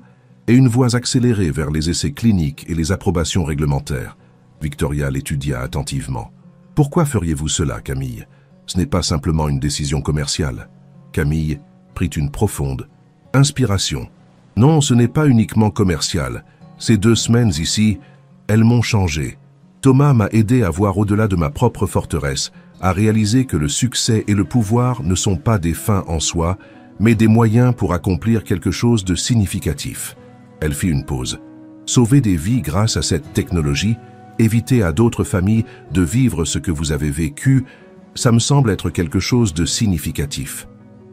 et une voie accélérée vers les essais cliniques et les approbations réglementaires. Victoria l'étudia attentivement. Pourquoi feriez-vous cela, Camille? Ce n'est pas simplement une décision commerciale. Camille prit une profonde inspiration. Non, ce n'est pas uniquement commercial. Ces 2 semaines ici, elles m'ont changé. Thomas m'a aidé à voir au-delà de ma propre forteresse, à réaliser que le succès et le pouvoir ne sont pas des fins en soi, mais des moyens pour accomplir quelque chose de significatif. Elle fit une pause. Sauver des vies grâce à cette technologie, éviter à d'autres familles de vivre ce que vous avez vécu, ça me semble être quelque chose de significatif.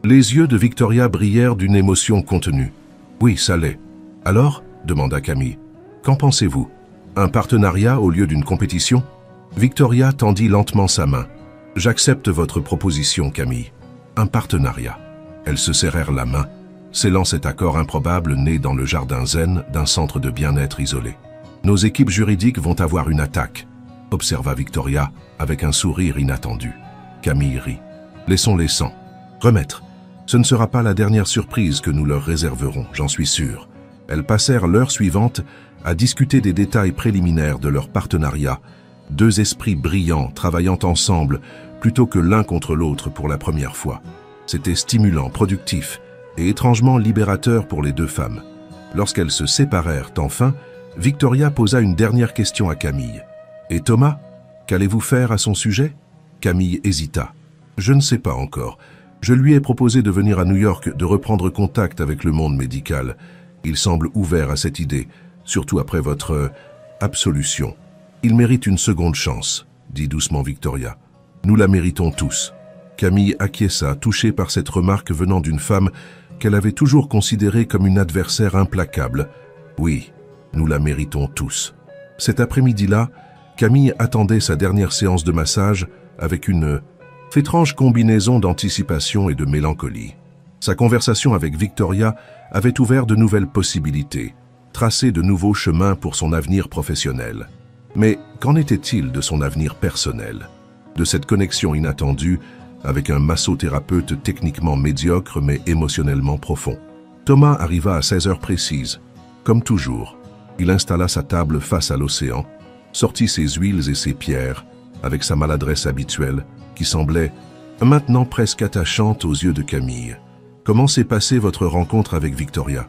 Les yeux de Victoria brillèrent d'une émotion contenue. Oui, ça l'est. Alors, demanda Camille, qu'en pensez-vous? Un partenariat au lieu d'une compétition? Victoria tendit lentement sa main. J'accepte votre proposition, Camille. Un partenariat. Elles se serrèrent la main, scellant cet accord improbable né dans le jardin zen d'un centre de bien-être isolé. Nos équipes juridiques vont avoir une attaque, observa Victoria avec un sourire inattendu. Camille rit. Laissons-les sans. Remettre. Ce ne sera pas la dernière surprise que nous leur réserverons, j'en suis sûr. Elles passèrent l'heure suivante à discuter des détails préliminaires de leur partenariat, 2 esprits brillants travaillant ensemble plutôt que l'un contre l'autre pour la première fois. C'était stimulant, productif et étrangement libérateur pour les 2 femmes. Lorsqu'elles se séparèrent enfin, Victoria posa une dernière question à Camille. « Et Thomas, qu'allez-vous faire à son sujet ?» Camille hésita. « Je ne sais pas encore. Je lui ai proposé de venir à New York, de reprendre contact avec le monde médical. Il semble ouvert à cette idée, surtout après votre absolution. Il mérite une seconde chance, dit doucement Victoria. Nous la méritons tous. » Camille acquiesça, touchée par cette remarque venant d'une femme qu'elle avait toujours considérée comme une adversaire implacable. Oui, nous la méritons tous. Cet après-midi-là, Camille attendait sa dernière séance de massage avec une étrange combinaison d'anticipation et de mélancolie. Sa conversation avec Victoria avait ouvert de nouvelles possibilités, tracé de nouveaux chemins pour son avenir professionnel. Mais qu'en était-il de son avenir personnel? De cette connexion inattendue avec un massothérapeute techniquement médiocre mais émotionnellement profond. Thomas arriva à 16 heures précises. Comme toujours, il installa sa table face à l'océan, sortit ses huiles et ses pierres, avec sa maladresse habituelle, qui semblait maintenant presque attachante aux yeux de Camille. « Comment s'est passée votre rencontre avec Victoria ?»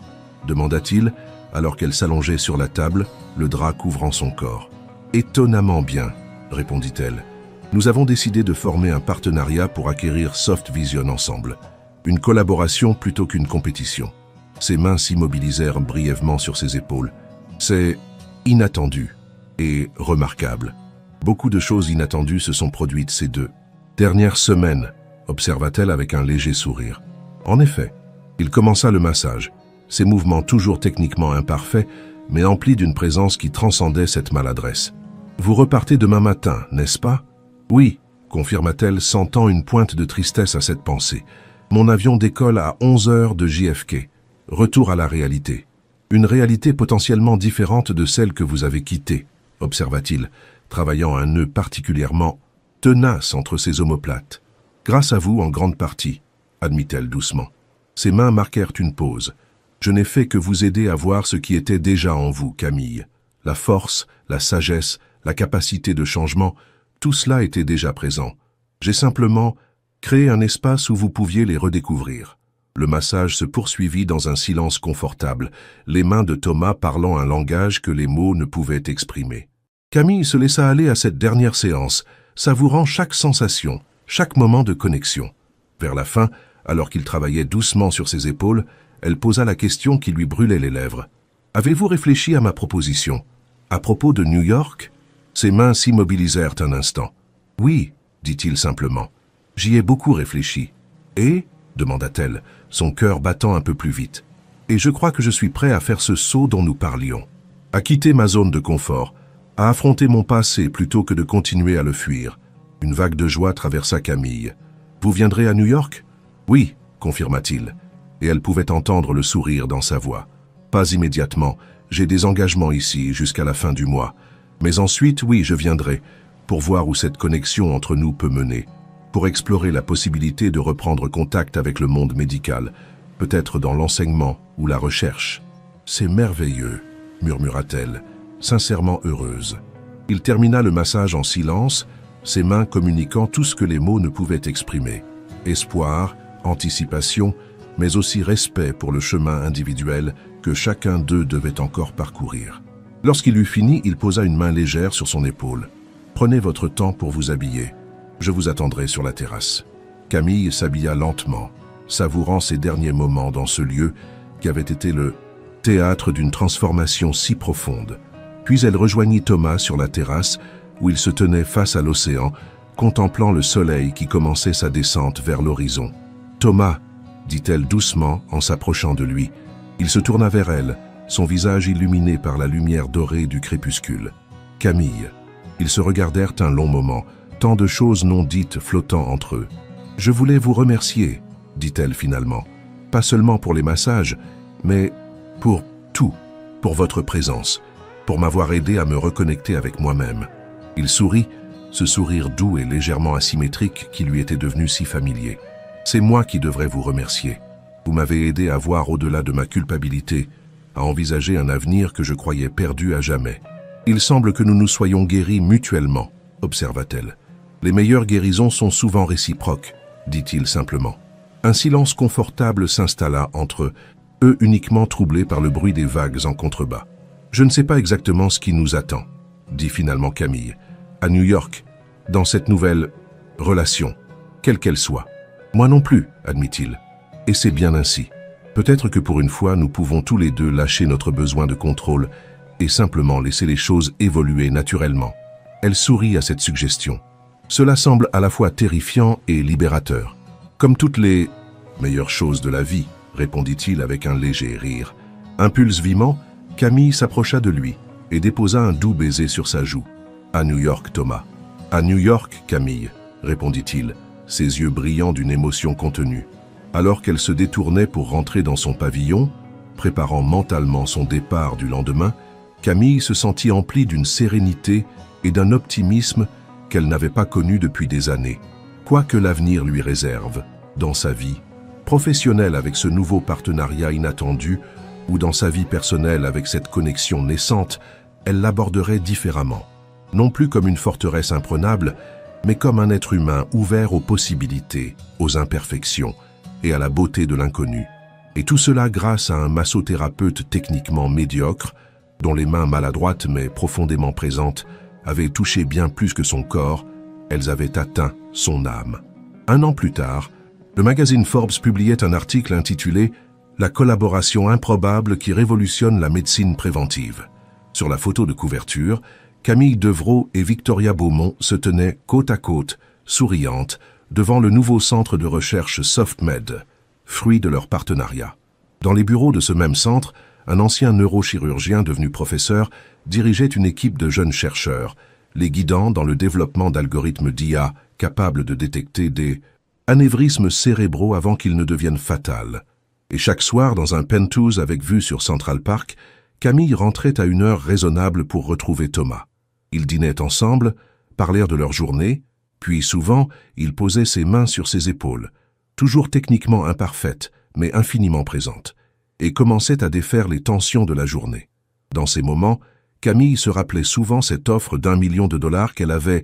demanda-t-il, alors qu'elle s'allongeait sur la table, le drap couvrant son corps. « Étonnamment bien, » répondit-elle. « Nous avons décidé de former un partenariat pour acquérir Soft Vision ensemble. Une collaboration plutôt qu'une compétition. » Ses mains s'immobilisèrent brièvement sur ses épaules. « C'est inattendu et remarquable. Beaucoup de choses inattendues se sont produites ces 2 dernières semaines, observa-t-elle avec un léger sourire. En effet, il commença le massage, ses mouvements toujours techniquement imparfaits, mais emplis d'une présence qui transcendait cette maladresse. « Vous repartez demain matin, n'est-ce pas ?»« Oui, » confirma-t-elle, sentant une pointe de tristesse à cette pensée. « Mon avion décolle à 11 heures de JFK. Retour à la réalité. Une réalité potentiellement différente de celle que vous avez quittée, » observa-t-il, travaillant un nœud particulièrement tenace entre ses omoplates. « Grâce à vous en grande partie, » admit-elle doucement. Ses mains marquèrent une pause. « Je n'ai fait que vous aider à voir ce qui était déjà en vous, Camille. La force, la sagesse, la capacité de changement, tout cela était déjà présent. J'ai simplement créé un espace où vous pouviez les redécouvrir. » Le massage se poursuivit dans un silence confortable, les mains de Thomas parlant un langage que les mots ne pouvaient exprimer. Camille se laissa aller à cette dernière séance, savourant chaque sensation, chaque moment de connexion. Vers la fin, alors qu'il travaillait doucement sur ses épaules, elle posa la question qui lui brûlait les lèvres. « Avez-vous réfléchi à ma proposition? À propos de New York ?» Ses mains s'immobilisèrent un instant. « Oui, » dit-il simplement. « J'y ai beaucoup réfléchi. »« Et ?» demanda-t-elle, son cœur battant un peu plus vite. « Et je crois que je suis prêt à faire ce saut dont nous parlions. À quitter ma zone de confort, à affronter mon passé plutôt que de continuer à le fuir. » Une vague de joie traversa Camille. « Vous viendrez à New York ?»« Oui, » confirma-t-il, et elle pouvait entendre le sourire dans sa voix. Pas immédiatement, j'ai des engagements ici jusqu'à la fin du mois. Mais ensuite, oui, je viendrai, pour voir où cette connexion entre nous peut mener, pour explorer la possibilité de reprendre contact avec le monde médical, peut-être dans l'enseignement ou la recherche. C'est merveilleux, murmura-t-elle, sincèrement heureuse. Il termina le massage en silence, ses mains communiquant tout ce que les mots ne pouvaient exprimer. Espoir, anticipation, mais aussi respect pour le chemin individuel que chacun d'eux devait encore parcourir. Lorsqu'il eut fini, il posa une main légère sur son épaule. « Prenez votre temps pour vous habiller. Je vous attendrai sur la terrasse. » Camille s'habilla lentement, savourant ses derniers moments dans ce lieu qui avait été le théâtre d'une transformation si profonde. Puis elle rejoignit Thomas sur la terrasse où il se tenait face à l'océan, contemplant le soleil qui commençait sa descente vers l'horizon. « Thomas !» dit-elle doucement en s'approchant de lui. Il se tourna vers elle, son visage illuminé par la lumière dorée du crépuscule. « Camille !» Ils se regardèrent un long moment, tant de choses non dites flottant entre eux. « Je voulais vous remercier », dit-elle finalement. « Pas seulement pour les massages, mais pour tout, pour votre présence, pour m'avoir aidé à me reconnecter avec moi-même. » Il sourit, ce sourire doux et légèrement asymétrique qui lui était devenu si familier. « C'est moi qui devrais vous remercier. Vous m'avez aidé à voir au-delà de ma culpabilité, à envisager un avenir que je croyais perdu à jamais. Il semble que nous nous soyons guéris mutuellement, observa-t-elle. Les meilleures guérisons sont souvent réciproques, dit-il simplement. Un silence confortable s'installa entre eux, uniquement troublés par le bruit des vagues en contrebas. Je ne sais pas exactement ce qui nous attend, dit finalement Camille. À New York, dans cette nouvelle relation, quelle qu'elle soit. Moi non plus, admit-il. Et c'est bien ainsi. Peut-être que pour une fois, nous pouvons tous les deux lâcher notre besoin de contrôle et simplement laisser les choses évoluer naturellement. Elle sourit à cette suggestion. Cela semble à la fois terrifiant et libérateur. Comme toutes les meilleures choses de la vie, répondit-il avec un léger rire. Impulse vivant, Camille s'approcha de lui et déposa un doux baiser sur sa joue. À New York, Thomas. À New York, Camille, répondit-il, ses yeux brillants d'une émotion contenue. Alors qu'elle se détournait pour rentrer dans son pavillon, préparant mentalement son départ du lendemain, Camille se sentit emplie d'une sérénité et d'un optimisme qu'elle n'avait pas connu depuis des années. Quoi que l'avenir lui réserve, dans sa vie professionnelle avec ce nouveau partenariat inattendu ou dans sa vie personnelle avec cette connexion naissante, elle l'aborderait différemment. Non plus comme une forteresse imprenable, mais comme un être humain ouvert aux possibilités, aux imperfections et à la beauté de l'inconnu. Et tout cela grâce à un massothérapeute techniquement médiocre, dont les mains maladroites mais profondément présentes avaient touché bien plus que son corps, elles avaient atteint son âme. Un an plus tard, le magazine Forbes publiait un article intitulé « La collaboration improbable qui révolutionne la médecine préventive ». Sur la photo de couverture, Camille Devrault et Victoria Beaumont se tenaient côte à côte, souriantes, devant le nouveau centre de recherche SoftMed, fruit de leur partenariat. Dans les bureaux de ce même centre, un ancien neurochirurgien devenu professeur dirigeait une équipe de jeunes chercheurs, les guidant dans le développement d'algorithmes d'IA capables de détecter des anévrismes cérébraux avant qu'ils ne deviennent fatals. Et chaque soir, dans un penthouse avec vue sur Central Park, Camille rentrait à une heure raisonnable pour retrouver Thomas. Ils dînaient ensemble, parlèrent de leur journée, puis souvent, il posait ses mains sur ses épaules, toujours techniquement imparfaites, mais infiniment présentes, et commençait à défaire les tensions de la journée. Dans ces moments, Camille se rappelait souvent cette offre d'1 million de dollars qu'elle avait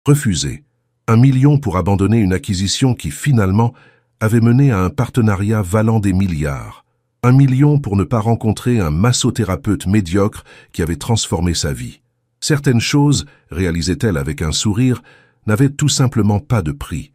refusée. 1 million pour abandonner une acquisition qui, finalement, avait mené à un partenariat valant des milliards. 1 million pour ne pas rencontrer un massothérapeute médiocre qui avait transformé sa vie. Certaines choses, réalisait-elle avec un sourire, n'avaient tout simplement pas de prix.